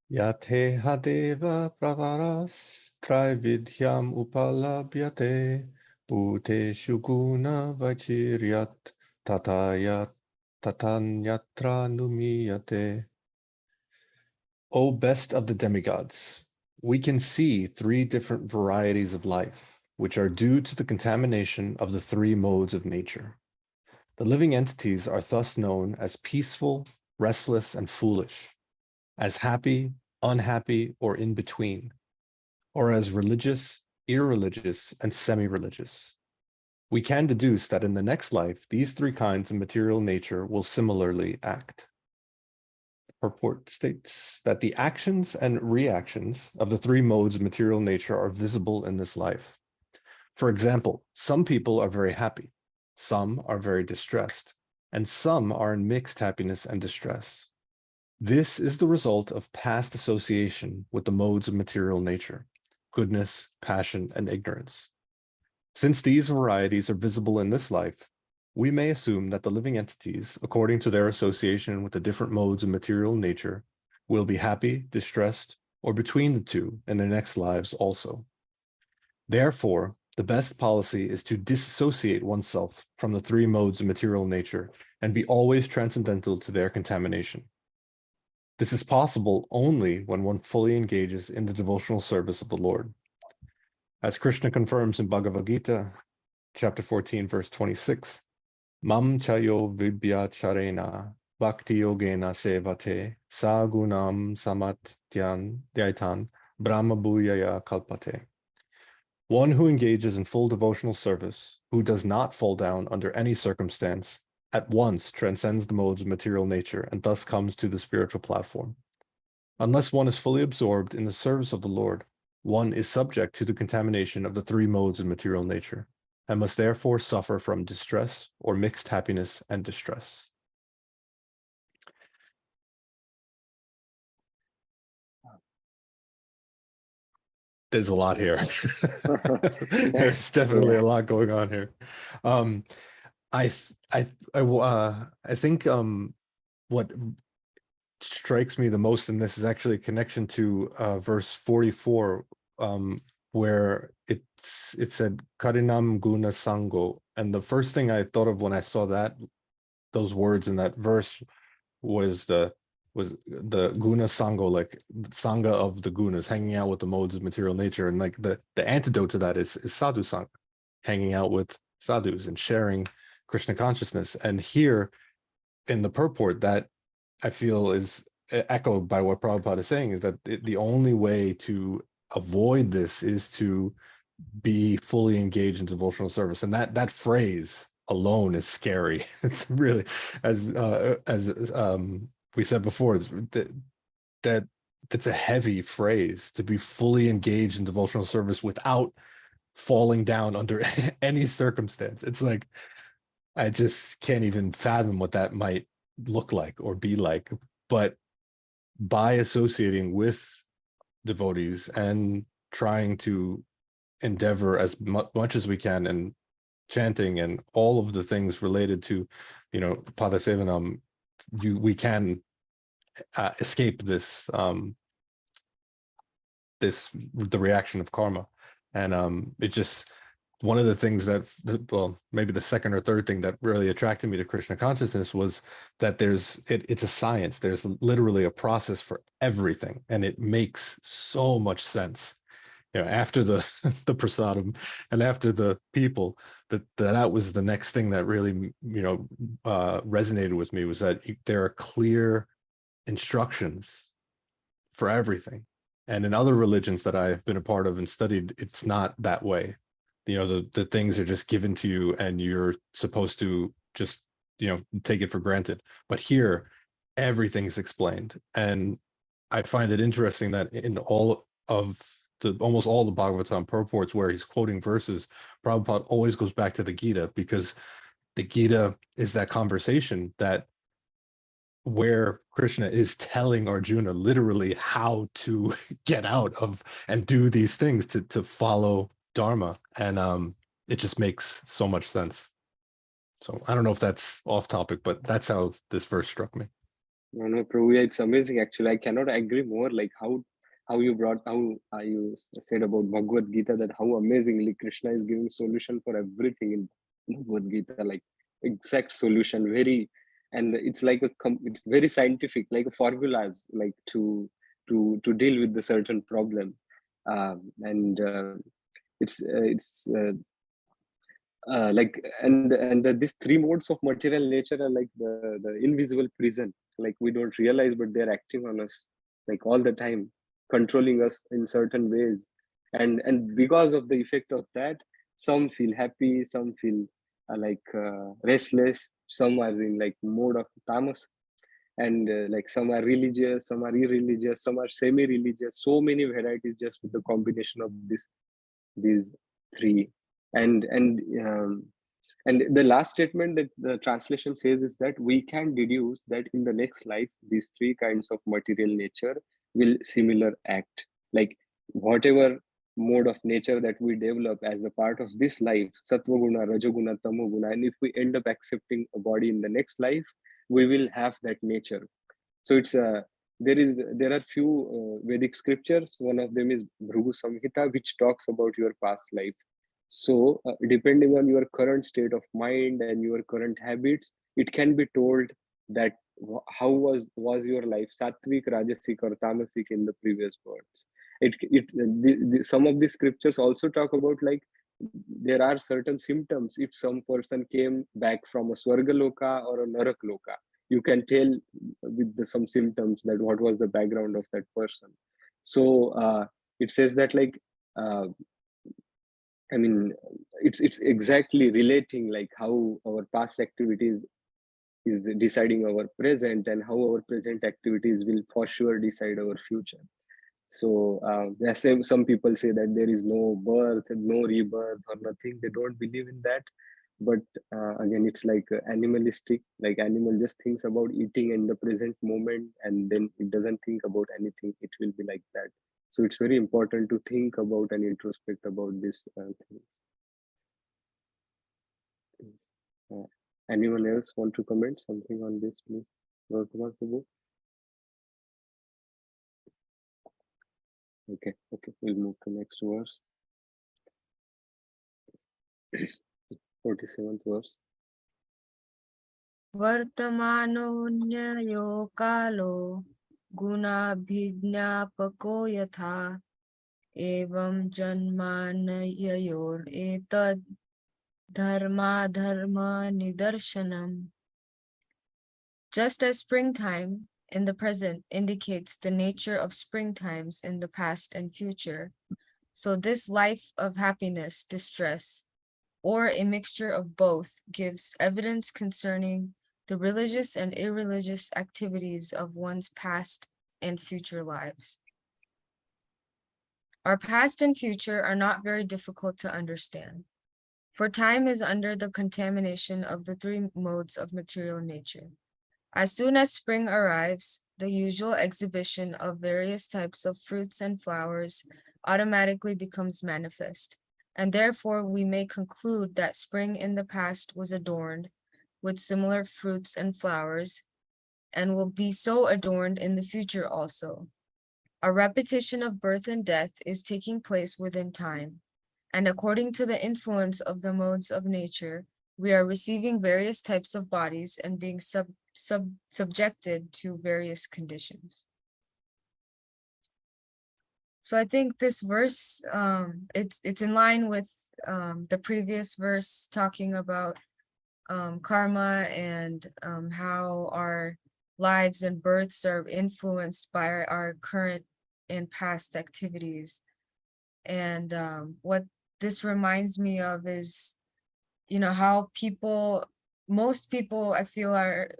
Yate hadeva pravaras trividyam upalabhyate bhute shuguna vachiryat tatayat tatanyatra numiyate. O best of the demigods, we can see 3 different varieties of life, which are due to the contamination of the 3 modes of nature. The living entities are thus known as peaceful, restless, and foolish, as happy, unhappy, or in between, or as religious, irreligious, and semi-religious. We can deduce that in the next life, these 3 kinds of material nature will similarly act. purport states that the actions and reactions of the three modes of material nature are visible in this life. For example, some people are very happy, some are very distressed, and some are in mixed happiness and distress. This is the result of past association with the modes of material nature, goodness, passion, and ignorance. Since these varieties are visible in this life, we may assume that the living entities, according to their association with the different modes of material nature, will be happy, distressed, or between the two in their next lives also. Therefore, the best policy is to disassociate oneself from the three modes of material nature and be always transcendental to their contamination. This is possible only when one fully engages in the devotional service of the Lord. As Krishna confirms in Bhagavad Gita, chapter 14, verse 26, Mam chayo vibhya charena bhakti yogena sevate sagunam samatyan dyaitan brahma bhuyaya kalpate. One who engages in full devotional service, who does not fall down under any circumstance, at once transcends the modes of material nature and thus comes to the spiritual platform. Unless one is fully absorbed in the service of the Lord, one is subject to the contamination of the three modes of material nature, and must therefore suffer from distress or mixed happiness and distress. There's a lot here. There's definitely a lot going on here. I think what strikes me the most in this is actually a connection to verse 44, where it said Karinam Guna Sango, and the first thing I thought of when I saw those words in that verse was the guna sango, like sangha of the gunas, hanging out with the modes of material nature, and like the antidote to that is sadhu sangha, hanging out with sadhus and sharing Krishna consciousness. And here in the purport, that I feel is echoed by what Prabhupada is saying, is that the only way to avoid this is to be fully engaged in devotional service. And that phrase alone is scary. It's really, as we said before, that's a heavy phrase, to be fully engaged in devotional service without falling down under any circumstance. It's like, I just can't even fathom what that might look like or be like. But by associating with devotees and trying to endeavor as much as we can, and chanting and all of the things related to, Padasevanam, we can escape this, the reaction of karma. And it just, one of the things that, well, maybe the second or third thing that really attracted me to Krishna consciousness was that it's a science. There's literally a process for everything, and it makes so much sense. After the the prasadam and after the people, that was the next thing that really resonated with me, was that there are clear instructions for everything. And in other religions that I've been a part of and studied, it's not that way. The things are just given to you and you're supposed to just take it for granted. But here, everything's explained. And I find it interesting that in almost all the Bhagavatam purports where he's quoting verses, Prabhupada always goes back to the Gita, because the Gita is that conversation where Krishna is telling Arjuna literally how to get out of and do these things to follow Dharma. And it just makes so much sense. So I don't know if that's off topic, but that's how this verse struck me. No, Prabhu, yeah, it's amazing. Actually, I cannot agree more. Like how you said about Bhagavad Gita, that how amazingly Krishna is giving solution for everything in Bhagavad Gita, like exact solution, and it's like it's very scientific, like formulas, like to deal with the certain problem, and it's like these three modes of material nature are like the invisible prison. Like we don't realize, but they're acting on us like all the time, controlling us in certain ways. And because of the effect of that, some feel happy, some feel restless, some are in like mode of tamas. and like some are religious, some are irreligious, some are semi-religious. So many varieties just with the combination of these three. And the last statement that the translation says is that we can deduce that in the next life, these three kinds of material nature will similar act. Like whatever mode of nature that we develop as a part of this life, sattva guna, rajoguna, tamoguna, and if we end up accepting a body in the next life, we will have that nature. So it's there are few Vedic scriptures. One of them is Bhrugu Samhita, which talks about your past life. So depending on your current state of mind and your current habits, it can be told that how was your life, sattvic, rajasic, or tamasic in the previous births. Some of the scriptures also talk about like there are certain symptoms if some person came back from a swarga loka or a narak loka. You can tell with some symptoms that what was the background of that person. So it says that like uh, I mean, it's exactly relating like how our past activities is deciding our present, and how our present activities will for sure decide our future. So some people say that there is no birth, no rebirth, or nothing. They don't believe in that. But again, it's like animalistic. Like animal just thinks about eating in the present moment, and then it doesn't think about anything. It will be like that. So it's very important to think about and introspect about these things. Uh, Anyone else want to comment something on this, please? Rotama Prabhu? Okay, we'll move to next verse. 47th verse. Vartamanoऽन्ययो कालो गुणाभिज्ञापको यथा एवं जन्मानययोरेतद् धर्माधर्मनिदर्शनम्. Just as springtime in the present indicates the nature of springtimes in the past and future, so this life of happiness, distress, or a mixture of both gives evidence concerning the religious and irreligious activities of one's past and future lives. Our past and future are not very difficult to understand, for time is under the contamination of the three modes of material nature. As soon as spring arrives, the usual exhibition of various types of fruits and flowers automatically becomes manifest, and therefore we may conclude that spring in the past was adorned with similar fruits and flowers, and will be so adorned in the future also. A repetition of birth and death is taking place within time, and according to the influence of the modes of nature, we are receiving various types of bodies and being subjected to various conditions. So I think this verse, it's in line with the previous verse talking about karma and how our lives and births are influenced by our current and past activities. And what this reminds me of is, you know, how most people I feel are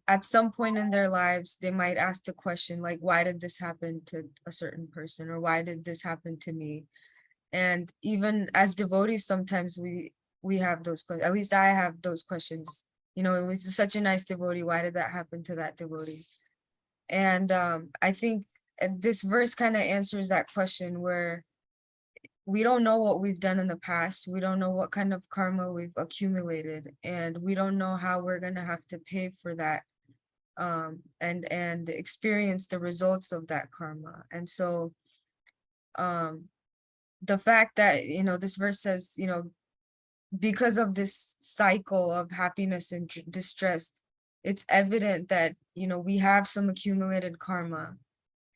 at some point in their lives, they might ask the question like, why did this happen to a certain person, or why did this happen to me? And even as devotees, sometimes we have those questions. At least I have those questions. You know, it was such a nice devotee. Why did that happen to that devotee? And I think this verse kind of answers that question, where we don't know what we've done in the past. We don't know what kind of karma we've accumulated, and we don't know how we're gonna have to pay for that and experience the results of that karma. And so the fact that, you know, this verse says, you know, because of this cycle of happiness and distress, it's evident that, you know, we have some accumulated karma.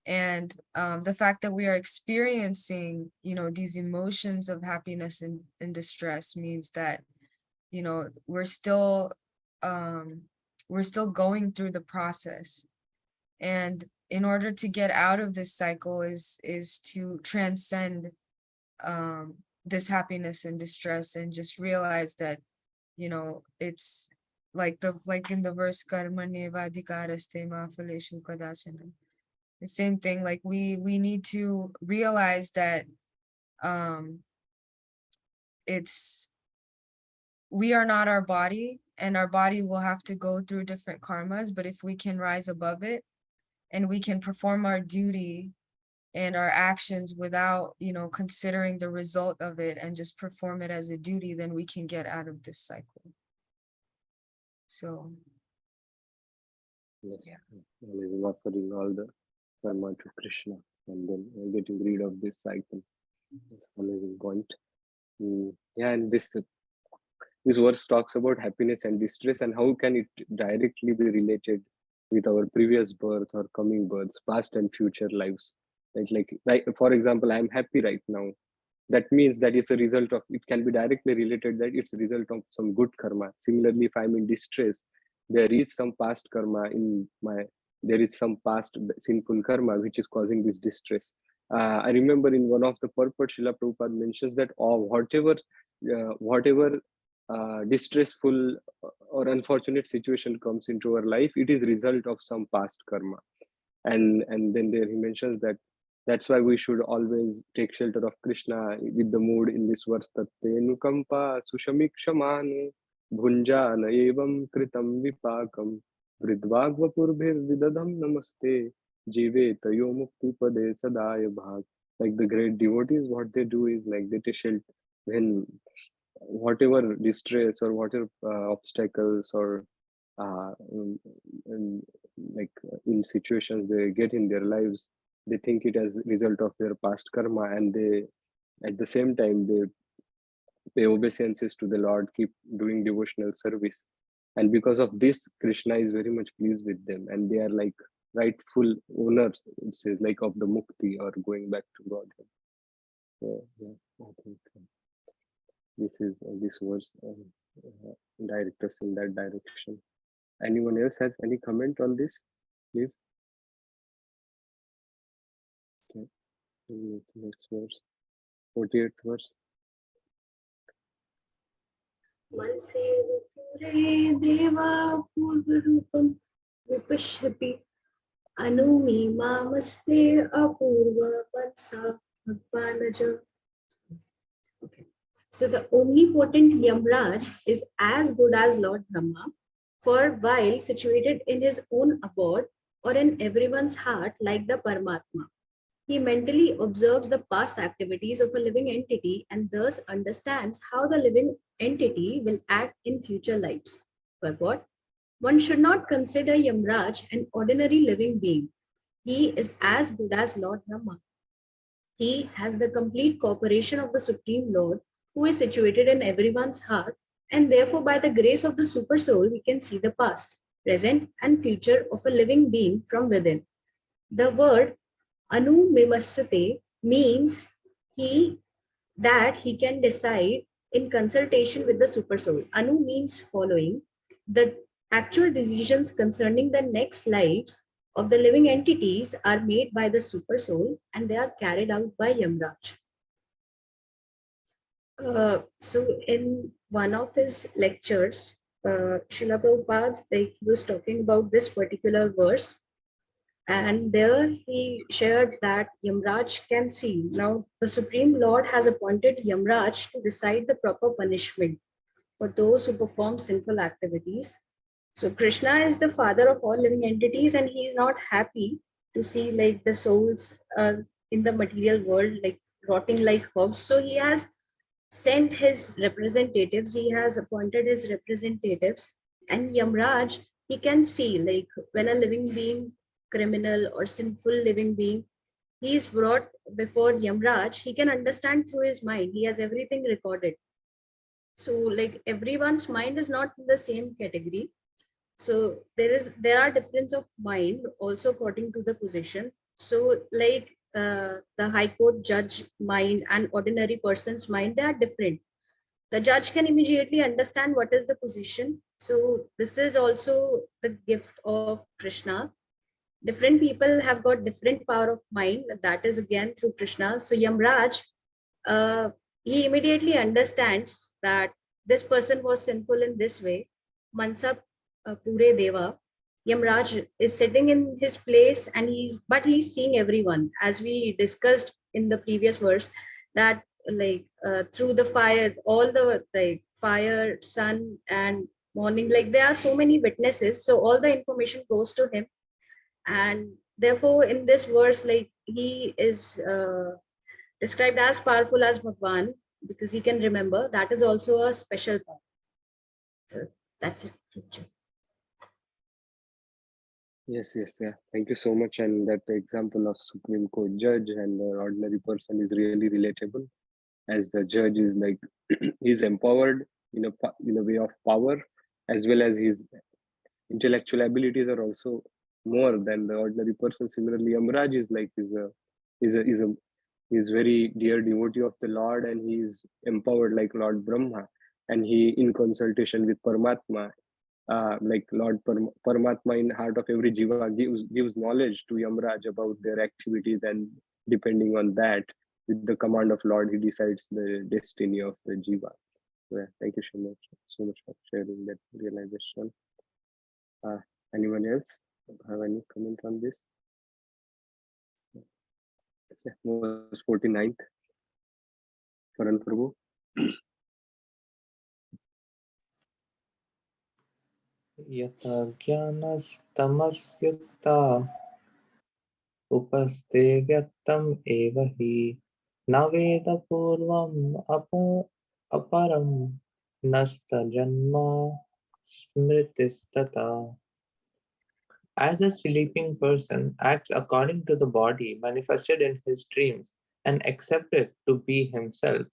And the fact that we are experiencing, you know, these emotions of happiness and distress means that, you know, we're still going through the process. And in order to get out of this cycle is to transcend this happiness and distress, and just realize that, you know, it's like in the verse karma nevadhikaraste ma phaleshu kadachana. The same thing, like we need to realize that it's we are not our body, and our body will have to go through different karmas, but if we can rise above it and we can perform our duty and our actions without, you know, considering the result of it and just perform it as a duty, then we can get out of this cycle. So Yes. Yeah. And is offering all the karma to Krishna and then getting rid of this cycle. That's an amazing point. Yeah, and this verse talks about happiness and distress and how can it directly be related with our previous birth or coming births, past and future lives. Like for example, I'm happy right now. That means that it's a result of, it can be directly related that it's a result of some good karma. Similarly, if I'm in distress, there is some past karma in my, there is some past sinful karma which is causing this distress. I remember in one of the purport, Srila Prabhupada mentions that whatever distressful or unfortunate situation comes into our life, it is result of some past karma. And then there he mentions that that's why we should always take shelter of Krishna with the mood in this verse, Tattenukampa sushamikshamaну bhunjana evam kritam vipakam vridvagvapurbhir vidadam namaste jive tayo mukti pade sadaya bhag. Like the great devotees, what they do is like they take shelter when whatever distress or whatever obstacles or uh, um, um, like in situations they get in their lives, they think it as a result of their past karma, and they at the same time they pay obeisances to the Lord, keep doing devotional service, and because of this Krishna is very much pleased with them and they are like rightful owners, it says, like of the mukti or going back to God. So yeah, I think this is this verse direct us in that direction. Anyone else has any comment on this, please? Okay, next verse, 48th verse. मनसे विपुरे देवा पूर्वरूपं विपश्यति अनुमीमामस्ते अपूर्व मनसा भगवानज. Okay. So the omnipotent Yamraj is as good as Lord Brahma, for while situated in his own abode or in everyone's heart like the Paramatma, he mentally observes the past activities of a living entity and thus understands how the living entity will act in future lives. Purport: one should not consider Yamraj an ordinary living being. He is as good as Lord Brahma. He has the complete cooperation of the Supreme Lord, who is situated in everyone's heart, and therefore, by the grace of the Super Soul, we can see the past, present, and future of a living being from within. The word Anumimasate means he that he can decide in consultation with the Super Soul. Anu means following. The actual decisions concerning the next lives of the living entities are made by the Super Soul and they are carried out by Yamraj. So in one of his lectures, Srila Prabhupada, he was talking about this particular verse, and there he shared that Yamraj can see. Now, the Supreme Lord has appointed Yamraj to decide the proper punishment for those who perform sinful activities. So Krishna is the father of all living entities, and he is not happy to see like the souls in the material world like rotting like hogs. So he has sent his representatives, he has appointed his representatives, and Yamraj, he can see like when a living being, criminal or sinful living being, he is brought before Yamraj, he can understand through his mind. He has everything recorded. So like everyone's mind is not in the same category. So there are difference of mind also according to the position. So like the high court judge mind and ordinary person's mind, they are different. The judge can immediately understand what is the position. So this is also the gift of Krishna. Different people have got different power of mind, that is again through Krishna. So Yamraj, he immediately understands that this person was sinful in this way, Mansa Pure Deva, Yamraj is sitting in his place, and he's seeing everyone, as we discussed in the previous verse, that like through the fire, all the like fire, sun, and morning, like there are so many witnesses, so all the information goes to him. And therefore in this verse, like he is described as powerful as Bhagwan, because he can remember. That is also a special part. So that's it. Yes, yes, yeah. Thank you so much. And that example of Supreme Court judge and the ordinary person is really relatable, as the judge is like he's empowered in a way of power, as well as his intellectual abilities are also more than the ordinary person. Similarly, Amraj is like is very dear devotee of the Lord, and he is empowered like Lord Brahma, and he in consultation with Paramatma, like Paramatma in heart of every jiva gives knowledge to Yamraj about their activities, and depending on that, with the command of Lord, he decides the destiny of the jiva. So, yeah, thank you so much for sharing that realization. Uh, Anyone else have any comment on this? Yeah, verse 49th. Karan Prabhu. यथा ज्ञानस्तमस्युक्ता उपस्थे व्यक्तम् एव हि न वेदपूर्वम् अपरं नस्तजन्म स्मृतिस्तथा. As a sleeping person acts according to the body manifested in his dreams and accepted to be himself,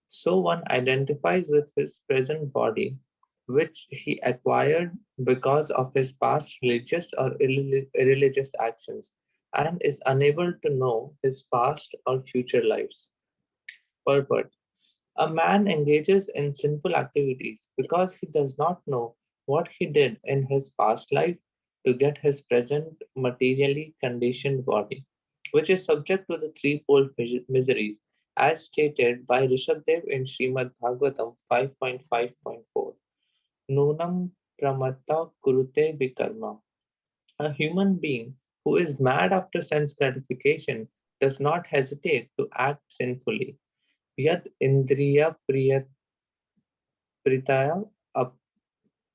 so one identifies with his present body, which he acquired because of his past religious or irreligious actions, and is unable to know his past or future lives. Purport. A man engages in sinful activities because he does not know what he did in his past life to get his present materially conditioned body, which is subject to the threefold miseries, as stated by Rishabdev in Srimad Bhagavatam 5.5.4. Nunam pramatta kurute vikarma. A human being who is mad after sense gratification does not hesitate to act sinfully. Yad indriya pritaya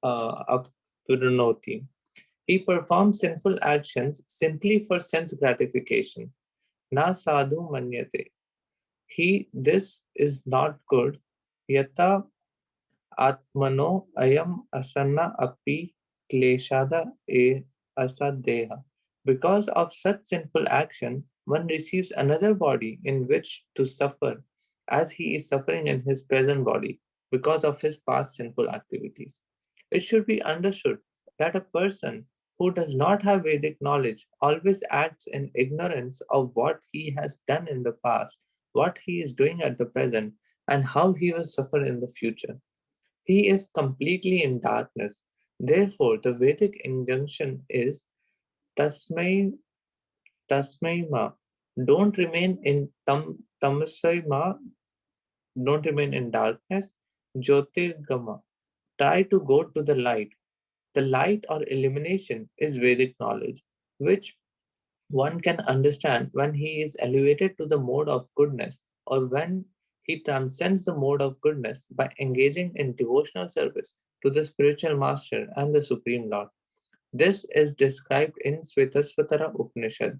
apurnoti. He performs sinful actions simply for sense gratification. Na sadhu manyate. This is not good. Yata atmano ayam asana api kleshada e asadeha. Because of such sinful action, one receives another body in which to suffer, as he is suffering in his present body because of his past sinful activities. It should be understood that a person who does not have Vedic knowledge always acts in ignorance of what he has done in the past, what he is doing at the present, and how he will suffer in the future. He is completely in darkness. Therefore, the Vedic injunction is Tasmai Tasmai Ma. Don't remain in Tamasai Ma, don't remain in darkness. Jyotirgama. Try to go to the light. The light or illumination is Vedic knowledge, which one can understand when he is elevated to the mode of goodness, or when he transcends the mode of goodness by engaging in devotional service to the spiritual master and the Supreme Lord. This is described in Svetasvatara Upanishad.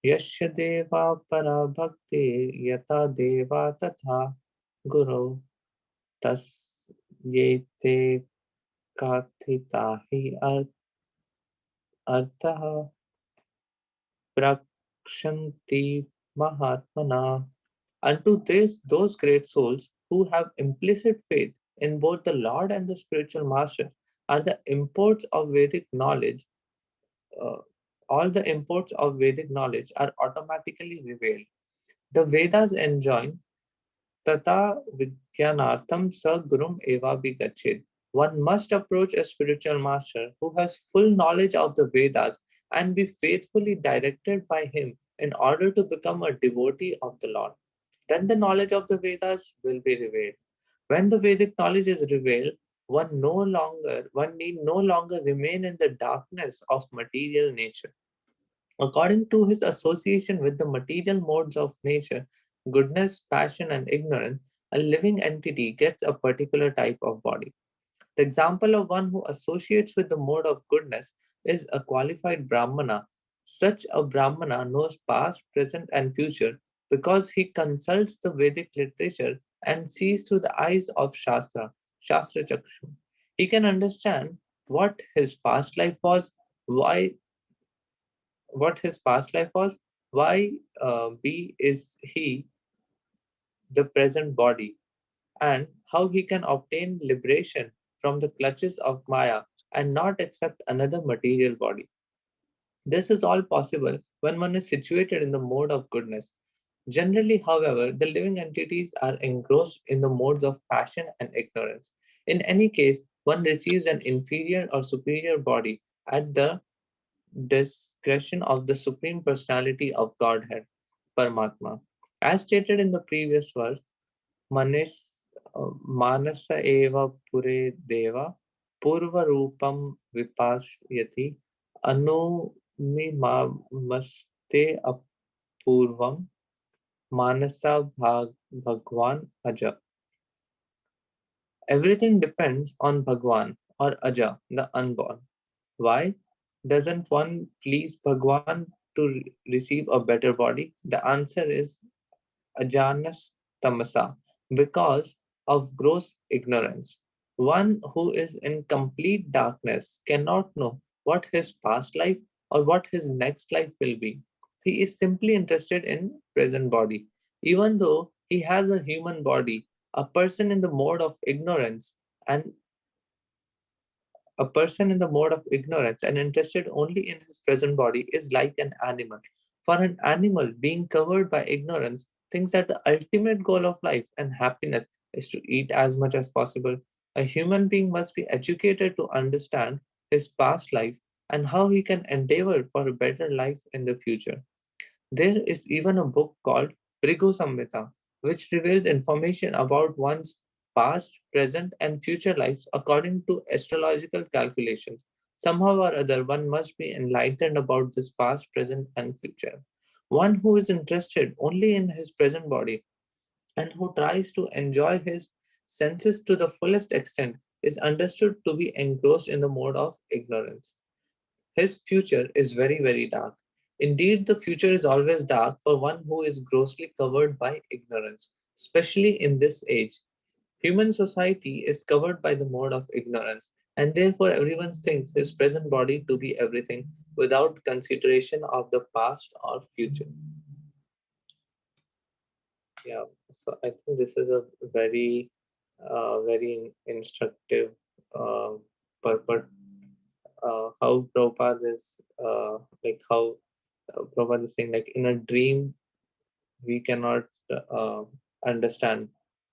Yasya deva para bhakti yata deva tatha guru tas yete kathita hi artha prakshanti mahatmana. Unto this, those great souls who have implicit faith in both the Lord and the spiritual master are the imports of Vedic knowledge. Uh, all the imports of Vedic knowledge are automatically revealed. The Vedas enjoin Tata Vidyanartham Sa Gurum Eva Gachid. One must approach a spiritual master who has full knowledge of the Vedas and be faithfully directed by him in order to become a devotee of the Lord. Then the knowledge of the Vedas will be revealed. When the Vedic knowledge is revealed, one need no longer remain in the darkness of material nature. According to his association with the material modes of nature, goodness, passion, and ignorance, a living entity gets a particular type of body. The example of one who associates with the mode of goodness is a qualified Brahmana. Such a Brahmana knows past, present, and future because he consults the Vedic literature and sees through the eyes of Shastra Chakshu. He can understand what his past life was, why what his past life was, why B is he the present body, and how he can obtain liberation from the clutches of Maya and not accept another material body. This is all possible when one is situated in the mode of goodness. Generally, however, the living entities are engrossed in the modes of passion and ignorance. In any case, one receives an inferior or superior body at the discretion of the Supreme Personality of Godhead, Paramatma. As stated in the previous verse, Manis, Manasa eva pure deva purva rupam vipasyati anumimamaste apurvam manasa bhagwan aja. Everything depends on Bhagwan or Aja, the unborn. Why doesn't one please Bhagwan to receive a better body? The answer is Ajanas Tamasa, because of gross ignorance. One who is in complete darkness cannot know what his past life or what his next life will be. He is simply interested in present body. Even though he has a human body, a person in the mode of ignorance and a person in the mode of ignorance and interested only in his present body is like an animal. For an animal, being covered by ignorance thinks that the ultimate goal of life and happiness is to eat as much as possible. A human being must be educated to understand his past life and how he can endeavor for a better life in the future. There is even a book called Brigu Samhita, which reveals information about one's past, present, and future lives according to astrological calculations. Somehow or other, one must be enlightened about this past, present, and future. One who is interested only in his present body and who tries to enjoy his senses to the fullest extent is understood to be engrossed in the mode of ignorance. His future is very, very dark. Indeed, the future is always dark for one who is grossly covered by ignorance, especially in this age. Human society is covered by the mode of ignorance, and therefore everyone thinks his present body to be everything without consideration of the past or future. Yeah, so I think this is a very, very instructive purport. How Prabhupada is like how Prabhupada is saying, like in a dream we cannot uh, understand.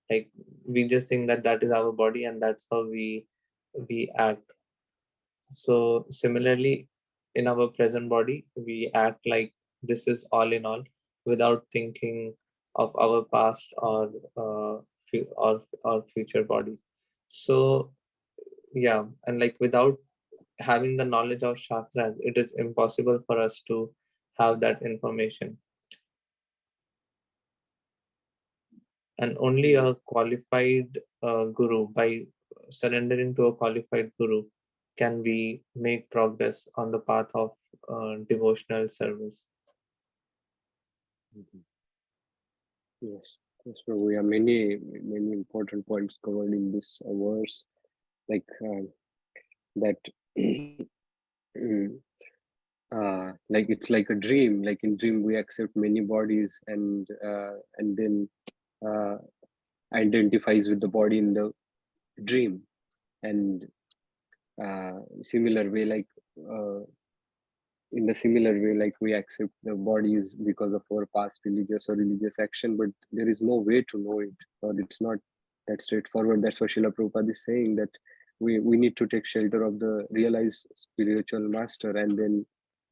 Like we just think that that is our body and that's how we act. So similarly, in our present body, we act like this is all in all, without thinking of our past or future bodies. So yeah, and like without having the knowledge of shastras, it is impossible for us to have that information. And only a qualified guru, by surrendering to a qualified guru, can we make progress on the path of devotional service. Mhm. Yes, yes, Prabhu. Yeah, many important points covered in this verse, like that. mm, like it's like a dream. Like in dream, we accept many bodies, and then uh, identifies with the body in the dream. And similar way, like uh, in the similar way, like we accept the bodies because of our past religious action, but there is no way to know it, or it's not that straightforward. That's what Srila Prabhupada is saying, that we need to take shelter of the realized spiritual master, and then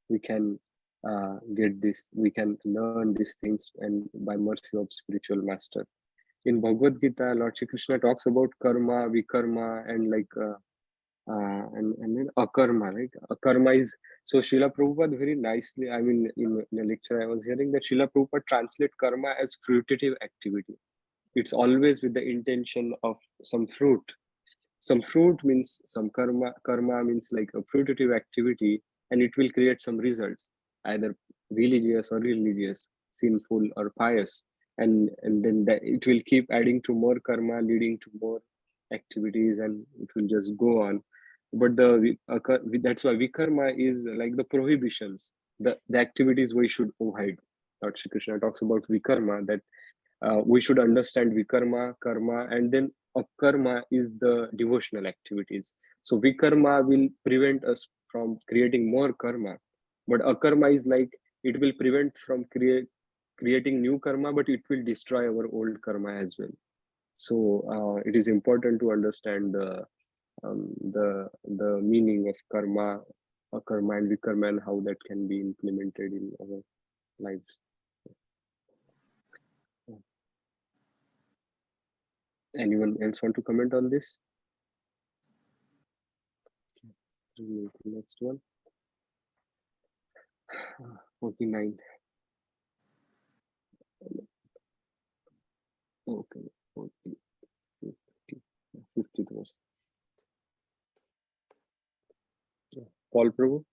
we can get this, we can learn these things, and by mercy of spiritual master. in Bhagavad Gita, Lord Shri Krishna talks about karma, vikarma, and and then akarma, right? Akarma is, so Srila Prabhupada very nicely, I mean, in a lecture I was hearing that Srila Prabhupada translate karma as fruitative activity. It's always with the intention of some fruit. Some fruit means some karma. Karma means like a fruitative activity, and it will create some results, either religious or irreligious, sinful or pious, and then that it will keep adding to more karma, leading to more activities, and it will just go on. But that's why vikarma is like the prohibitions, the activities we should avoid. Lord Shri Krishna talks about vikarma, that we should understand vikarma, karma, and then akarma is the devotional activities. So vikarma will prevent us from creating more karma, but akarma is like it will prevent from creating new karma, but it will destroy our old karma as well. So it is important to understand the meaning of karma, akarma, and vikarma, and how that can be implemented in our lives. Anyone else want to comment on this? Next one. 49. Okay, 40, 50, 50th verse. Paul Prabhu.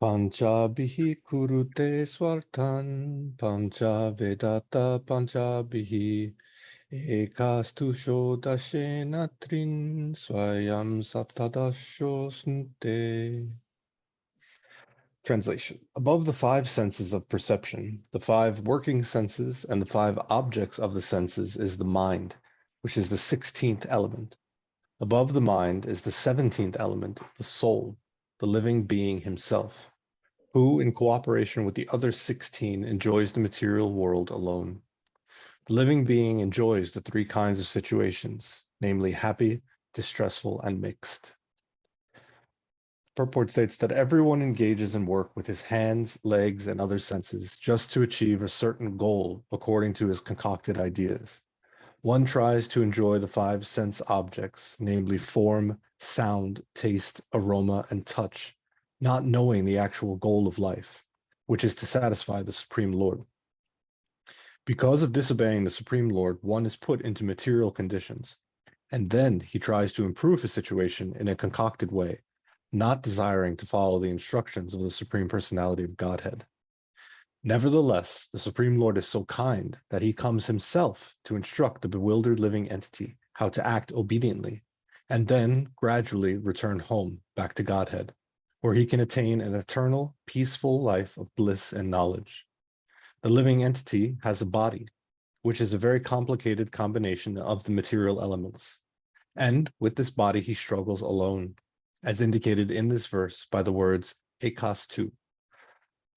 Panchabihi kurute swartan, pancha vedata panchabihi, ekastu shodashena trin, swayam saptadasho snute. Translation. Above the five senses of perception, the five working senses, and the five objects of the senses is the mind, which is the 16th element. Above the mind is the 17th element, the soul, the living being himself, who, in cooperation with the other 16, enjoys the material world alone. The living being enjoys the three kinds of situations, namely happy, distressful, and mixed. Purport states that everyone engages in work with his hands, legs, and other senses just to achieve a certain goal according to his concocted ideas. One tries to enjoy the five sense objects, namely form, sound, taste, aroma, and touch, not knowing the actual goal of life, which is to satisfy the Supreme Lord. Because of disobeying the Supreme Lord, one is put into material conditions, and then he tries to improve his situation in a concocted way, not desiring to follow the instructions of the Supreme Personality of Godhead. Nevertheless, the Supreme Lord is so kind that he comes himself to instruct the bewildered living entity how to act obediently, and then gradually return home back to Godhead, where he can attain an eternal, peaceful life of bliss and knowledge. The living entity has a body, which is a very complicated combination of the material elements. And with this body, he struggles alone, as indicated in this verse by the words ekas tu.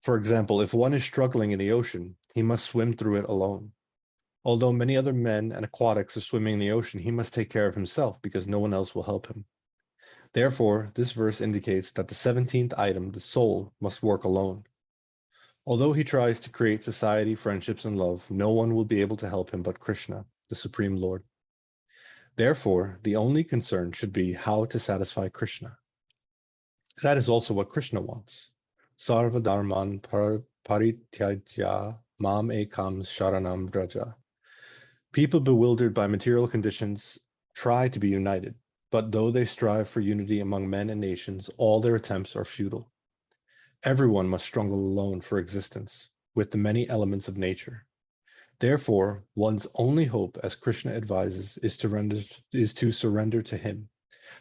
For example, if one is struggling in the ocean, he must swim through it alone. Although many other men and aquatics are swimming in the ocean, he must take care of himself because no one else will help him. Therefore, this verse indicates that the 17th item, the soul, must work alone. Although he tries to create society, friendships, and love, no one will be able to help him but Krishna, the Supreme Lord. Therefore, the only concern should be how to satisfy Krishna. That is also what Krishna wants. Sarva dharman parityajya mam ekam sharanam vraja. People bewildered by material conditions try to be united, but though they strive for unity among men and nations, all their attempts are futile. Everyone must struggle alone for existence, with the many elements of nature. Therefore, one's only hope, as Krishna advises, is to surrender to him,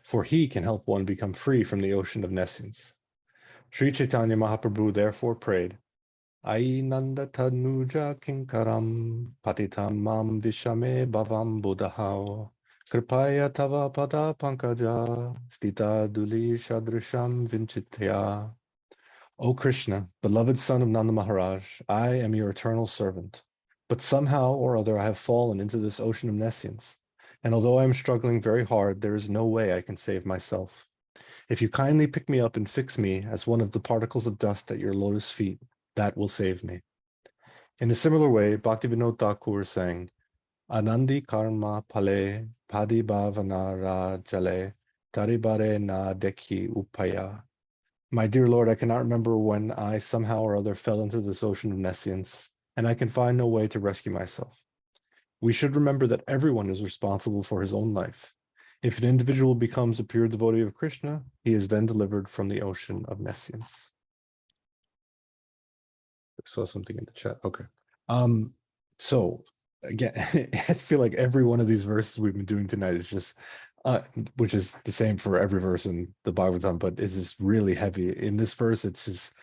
for he can help one become free from the ocean of nescience. Sri Chaitanya Mahaprabhu therefore prayed, Ai nanda tanuja kinkaram patitam mam vishame bhavam buddhao kripaya tava pada pankaja stita duli shadrisham vinchitya. O Krishna, beloved son of Nanda Maharaj, I am your eternal servant. But somehow or other I have fallen into this ocean of nescience, and although I am struggling very hard, there is no way I can save myself. If you kindly pick me up and fix me as one of the particles of dust at your lotus feet, that will save me. In a similar way, Bhaktivinoda Thakur sang, Anandi karma pale padibhavana ra jale taribare na dekhi upaya. My dear Lord, I cannot remember when I somehow or other fell into this ocean of nescience, and I can find no way to rescue myself. We should remember that everyone is responsible for his own life. If an individual becomes a pure devotee of Krishna, he is then delivered from the ocean of nescience. I saw something in the chat. Okay. So again, I feel like every one of these verses we've been doing tonight is just which is the same for every verse in the Bhagavatam, but it's just really heavy. In this verse, it's just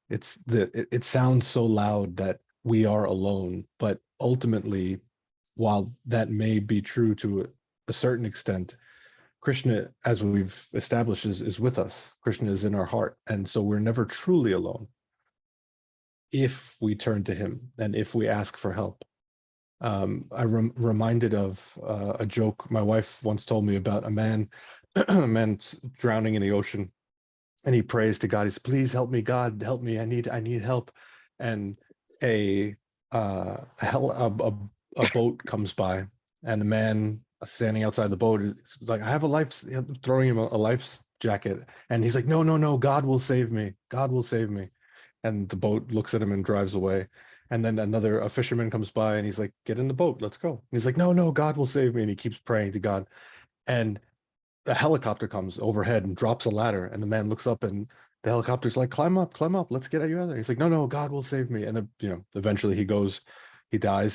it sounds so loud that we are alone, but ultimately, while that may be true to a certain extent, Krishna, as we've established, is with us. Krishna is in our heart, and so we're never truly alone if we turn to him and if we ask for help. I'm reminded of a joke my wife once told me about a man, a man drowning in the ocean, and he prays to God. He's, please help me, God, help me. I need help. And a boat comes by, and the man standing outside the boat is like, I have a life, throwing him a life jacket, and he's like, no, no, no, God will save me. God will save me. And the boat looks at him and drives away. And then a fisherman comes by and he's like, get in the boat, let's go. And he's like, no, no, God will save me. And he keeps praying to God. And a helicopter comes overhead and drops a ladder. And the man looks up and the helicopter's like, climb up, let's get you out of there. He's like, no, no, God will save me. And then, eventually he dies,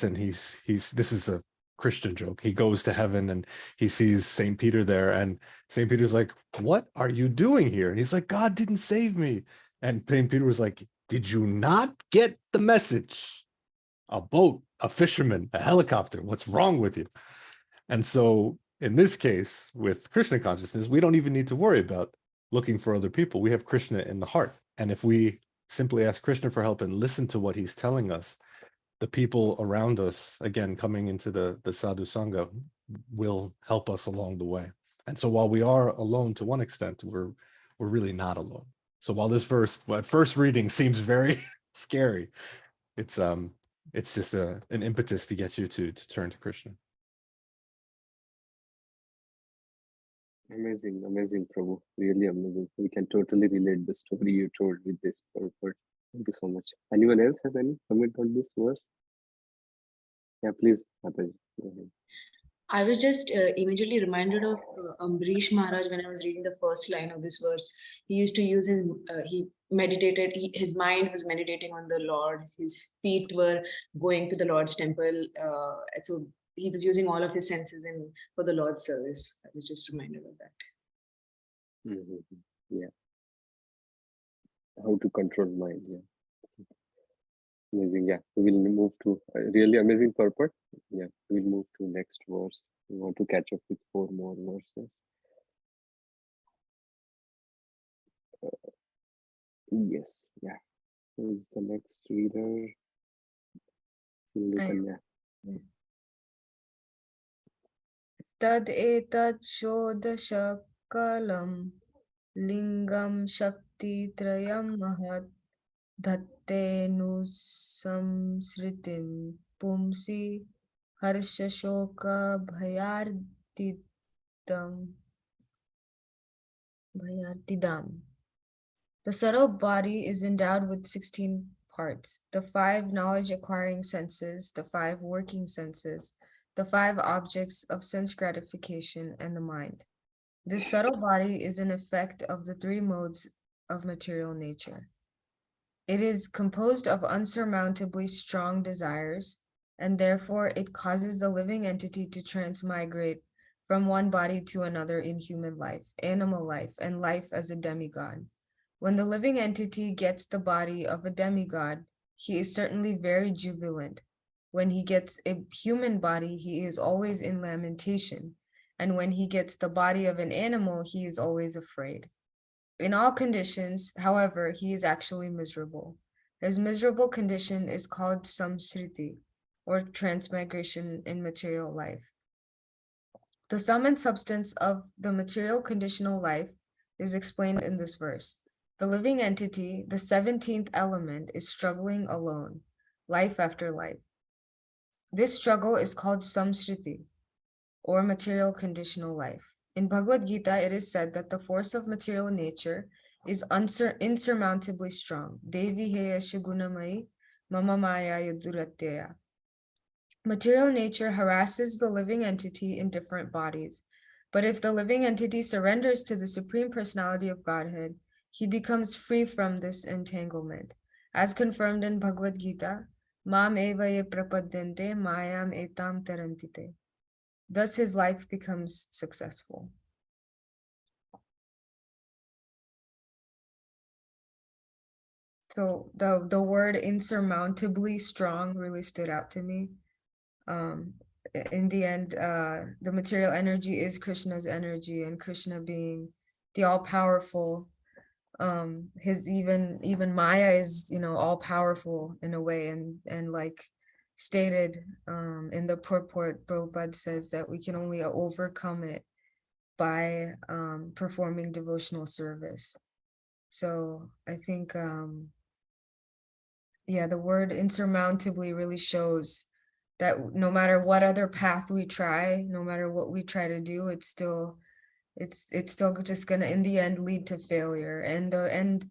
and this is a Christian joke. He goes to heaven and he sees St. Peter there, and St. Peter's like, what are you doing here? And he's like, God didn't save me. And St. Peter was like, did you not get the message? A boat, a fisherman, a helicopter, what's wrong with you? And so in this case, with Krishna consciousness, we don't even need to worry about looking for other people. We have Krishna in the heart. And if we simply ask Krishna for help and listen to what he's telling us, the people around us, again, coming into the sadhu sangha, will help us along the way. And so while we are alone to one extent, we're really not alone. So while this verse at first reading seems very scary, it's just an impetus to get you to turn to Krishna. Amazing, amazing, Prabhu. Really amazing. We can totally relate the story you told with this purport. Thank you so much. Anyone else has any comment on this verse? Yeah, please, Mataji. Go ahead. I was just immediately reminded of Ambarish Maharaj when I was reading the first line of this verse. He used to use he meditated, his mind was meditating on the Lord. His feet were going to the Lord's temple. So he was using all of his senses for the Lord's service. I was just reminded of that. Mm-hmm. Yeah. How to control mind. Yeah. Amazing. Yeah. We will move to really amazing purport. Yeah. We'll move to next verse. We want to catch up with 4 more verses. Yes. Yeah. Who is the next reader? Sindhukanya. Tad etat shodashakalam lingam shakti trayam mahat dhattenu samsritim pumsi harshashoka bhayartidam. The subtle body is endowed with 16 parts, the 5 knowledge-acquiring senses, the 5 working senses, the 5 objects of sense gratification, and the mind. This subtle body is an effect of the 3 modes of material nature. It is composed of unsurmountably strong desires, and therefore it causes the living entity to transmigrate from one body to another in human life, animal life, and life as a demigod. When the living entity gets the body of a demigod, he is certainly very jubilant. When he gets a human body, he is always in lamentation. And when he gets the body of an animal, he is always afraid. In all conditions, however, he is actually miserable. His miserable condition is called samsriti, or transmigration in material life. The sum and substance of the material conditional life is explained in this verse. The living entity, the 17th element, is struggling alone. life after life. This struggle is called samsriti, or material conditional life. In Bhagavad Gita, it is said that the force of material nature is insurmountably strong. Devi heya shigunamai mama maya yaduratyaya. Material nature harasses the living entity in different bodies. But if the living entity surrenders to the Supreme Personality of Godhead, he becomes free from this entanglement. As confirmed in Bhagavad Gita, Mam eva ye prapadyante mayam etam tarantite. Thus his life becomes successful. So the word insurmountably strong really stood out to me. In the end, the material energy is Krishna's energy, and Krishna being the all-powerful, his even Maya is, you know, all-powerful in a way, and like stated in the purport, Prabhupada says that we can only overcome it by performing devotional service. So I think yeah, the word insurmountably really shows that no matter what other path we try, no matter what we try to do, it's still just gonna in the end lead to failure. And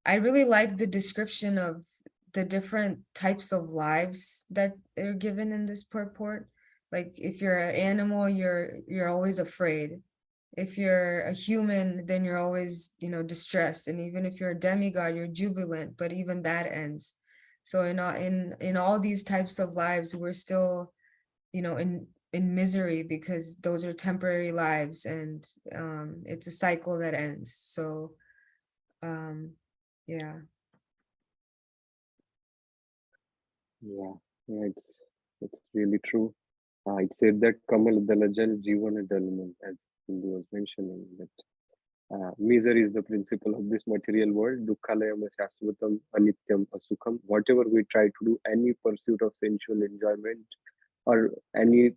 I really like the description of the different types of lives that are given in this purport. Like if you're an animal, you're always afraid. If you're a human, then you're always, you know, distressed. And even if you're a demigod, you're jubilant, but even that ends. So in all these types of lives, we're still, you know, in misery because those are temporary lives, and it's a cycle that ends. So yeah. Yeah, yeah, it's really true. It said that Kamal Dalajal Jeevan Dalman, as Hindu was mentioning, that misery is the principle of this material world. Dukkhalayam shashvatam anityam asukham. Whatever we try to do, any pursuit of sensual enjoyment or any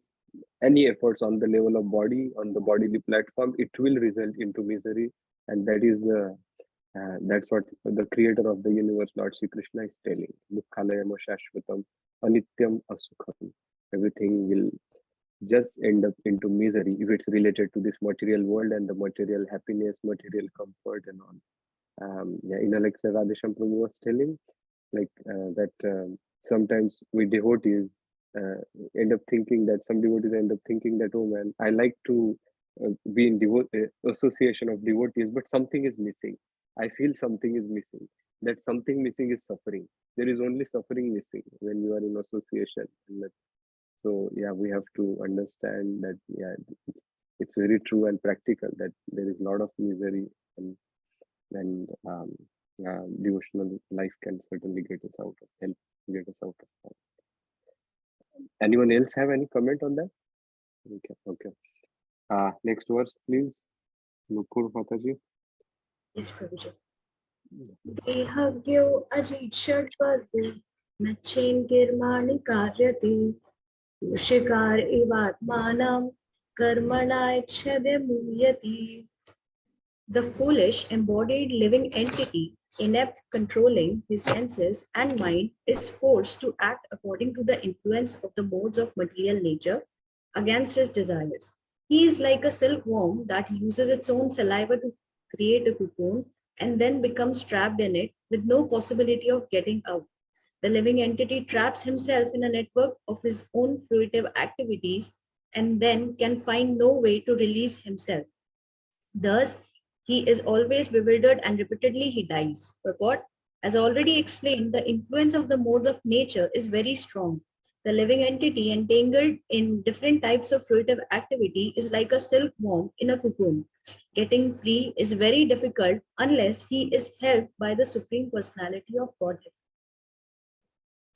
efforts on the level of body, on the bodily platform, it will result into misery, and that is the that's what the creator of the universe, Lord Shri Krishna, is telling. Dukkhalayam shashvatam anityam asukham. Everything will just end up into misery if it's related to this material world and the material happiness, material comfort, and all. Yeah, in a lecture, Radhesham Prabhu was telling like that sometimes we devotees end up thinking that some devotees end up thinking that, oh man, I like to be in association of devotees, but something is missing. I feel something is missing. That something missing is suffering. There is only suffering missing when you are in association. So yeah, we have to understand that yeah, it's very true and practical that there is a lot of misery, and devotional life can certainly get us out of help, get us out of that. Anyone else have any comment on that? Okay, okay. Next verse, please. Mukul Mataji. Yes, Prabhuji. देहज्ञो अजीक्षद्वर्गो न चेन्गिर्माणि कार्यते कृषिकार इवात्मानं कर्मणाच्छदे मुह्यति. The foolish embodied living entity, inept controlling his senses and mind, is forced to act according to the influence of the modes of material nature against his desires. He is like a silkworm that uses its own saliva to create a cocoon and then becomes trapped in it with no possibility of getting out. The living entity traps himself in a network of his own fruitive activities and then can find no way to release himself. Thus, he is always bewildered and repeatedly he dies. Purport: as already explained, the influence of the modes of nature is very strong. The living entity entangled in different types of fruitive activity is like a silkworm in a cocoon. Getting free is very difficult unless he is helped by the Supreme Personality of Godhead.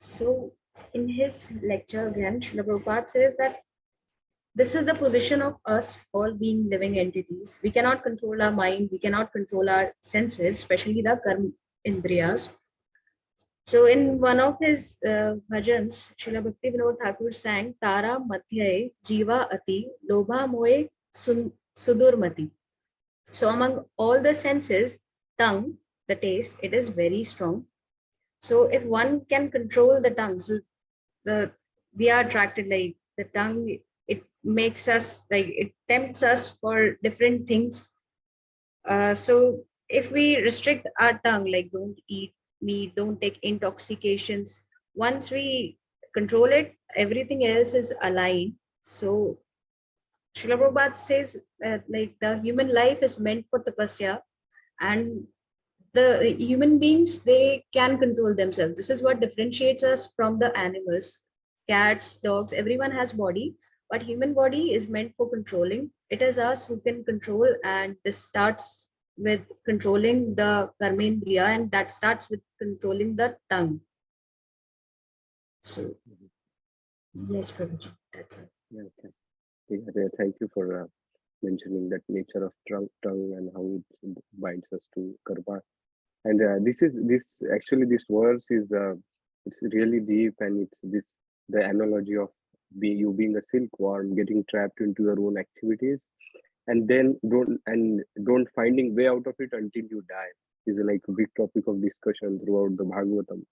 So, in his lecture again, Srila Prabhupada says that this is the position of us all being living entities. We cannot control our mind, we cannot control our senses, especially the karma indriyas. So in one of his bhajans, Srila Bhakti Vinod Thakur sang Tara Madhyaye Jiva Ati Lobha Moe Sudurmati. So among all the senses, tongue, the taste, it is very strong. So if one can control the tongue, so we are attracted, like the tongue, it makes us, like it tempts us for different things. So if we restrict our tongue, like don't eat meat, don't take intoxications, once we control it, everything else is aligned. So Srila Prabhupada says like the human life is meant for tapasya, and the human beings, they can control themselves. This is what differentiates us from the animals. Cats, dogs, everyone has body, but human body is meant for controlling. It is us who can control, and this starts with controlling the karmendriya, and that starts with controlling the tongue. So yes, Prabhuji, that's it. Yeah, okay. Yeah, thank you for mentioning that nature of tongue and how it binds us to karma. And this actually this verse is it's really deep, and it's this the analogy of you being a silkworm getting trapped into your own activities, and then don't finding way out of it until you die is like a big topic of discussion throughout the Bhagavatam.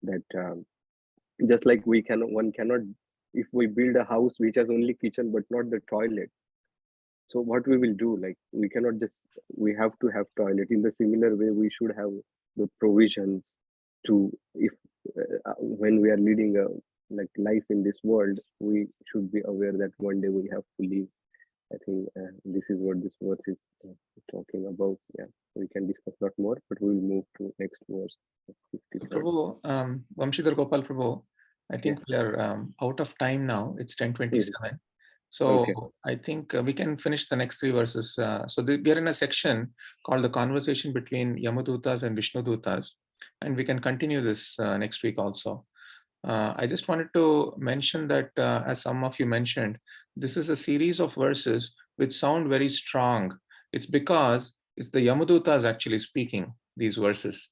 That just like one cannot, if we build a house which has only kitchen but not the toilet, so what we will do, like we cannot just, we have to have toilet. In the similar way, we should have the provisions to, if when we are leading a like life in this world, we should be aware that one day we have to leave. I think this is what this verse is talking about. Yeah, we can discuss a lot more, but we will move to next verse, 53rd. Prabhu, Vamshidhar Gopal Prabhu, I think we are out of time now. It's 10:27. So Okay. I think we can finish the next three verses. We are in a section called the conversation between Yamadutas and Vishnudutas, and we can continue this next week also. I just wanted to mention that, as some of you mentioned, this is a series of verses which sound very strong. It's because it's the Yamadutas actually speaking these verses.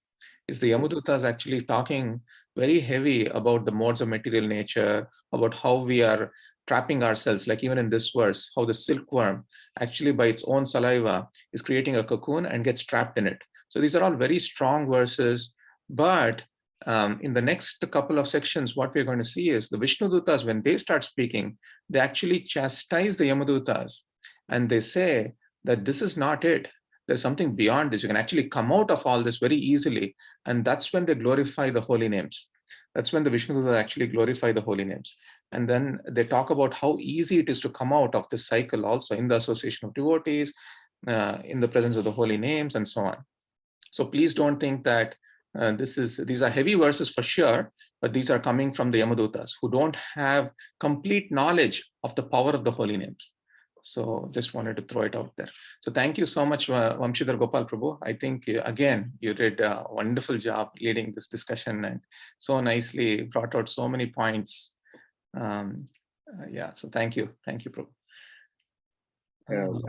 It's the Yamadutas actually talking very heavy about the modes of material nature, about how we are trapping ourselves, like even in this verse, how the silkworm actually by its own saliva is creating a cocoon and gets trapped in it. So these are all very strong verses, but in the next couple of sections, what we're going to see is the Vishnudutas, when they start speaking, they actually chastise the Yamadutas, and they say that this is not it. There's something beyond this. You can actually come out of all this very easily. And that's when they glorify the holy names. That's when the Vishnudutas actually glorify the holy names. And then they talk about how easy it is to come out of this cycle also in the association of devotees, in the presence of the holy names, and so on. So please don't think that these are heavy verses for sure, but these are coming from the Yamadutas who don't have complete knowledge of the power of the holy names. So just wanted to throw it out there. So thank you so much, Vamshidhar Gopal Prabhu. I think again, you did a wonderful job leading this discussion and so nicely brought out so many points. Yeah, so thank you. Thank you, Prabhu.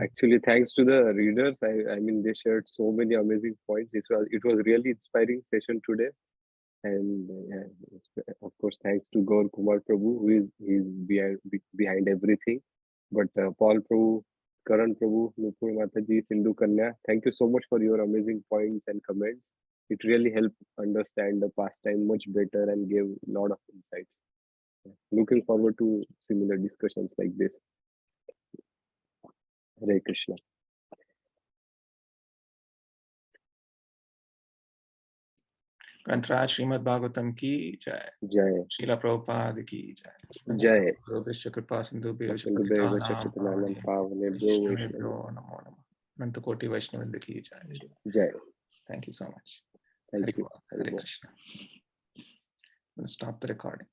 Actually, thanks to the readers, I mean, they shared so many amazing points. It was really inspiring session today, and of course, thanks to Gaur Kumar Prabhu, who is behind everything. But Paul Prabhu, Karan Prabhu, Nupur Mataji, Sindhu Kanya, thank you so much for your amazing points and comments. It really helped understand the pastime much better and gave a lot of insights. Looking forward to similar discussions like this. Hare Krishna. ग्रंथराज Shrimad Bhagavatam की जय। जय। श्रीला प्रभुपाद की जय। जय। कृपा सिंधुभ्यो पावनेभ्यो वैष्णवेभ्यो नमो नमः। अनंत कोटि वैष्णववृंद की जय। जय। Thank you so much. Thank you. Hare Krishna. I'm going to stop the recording.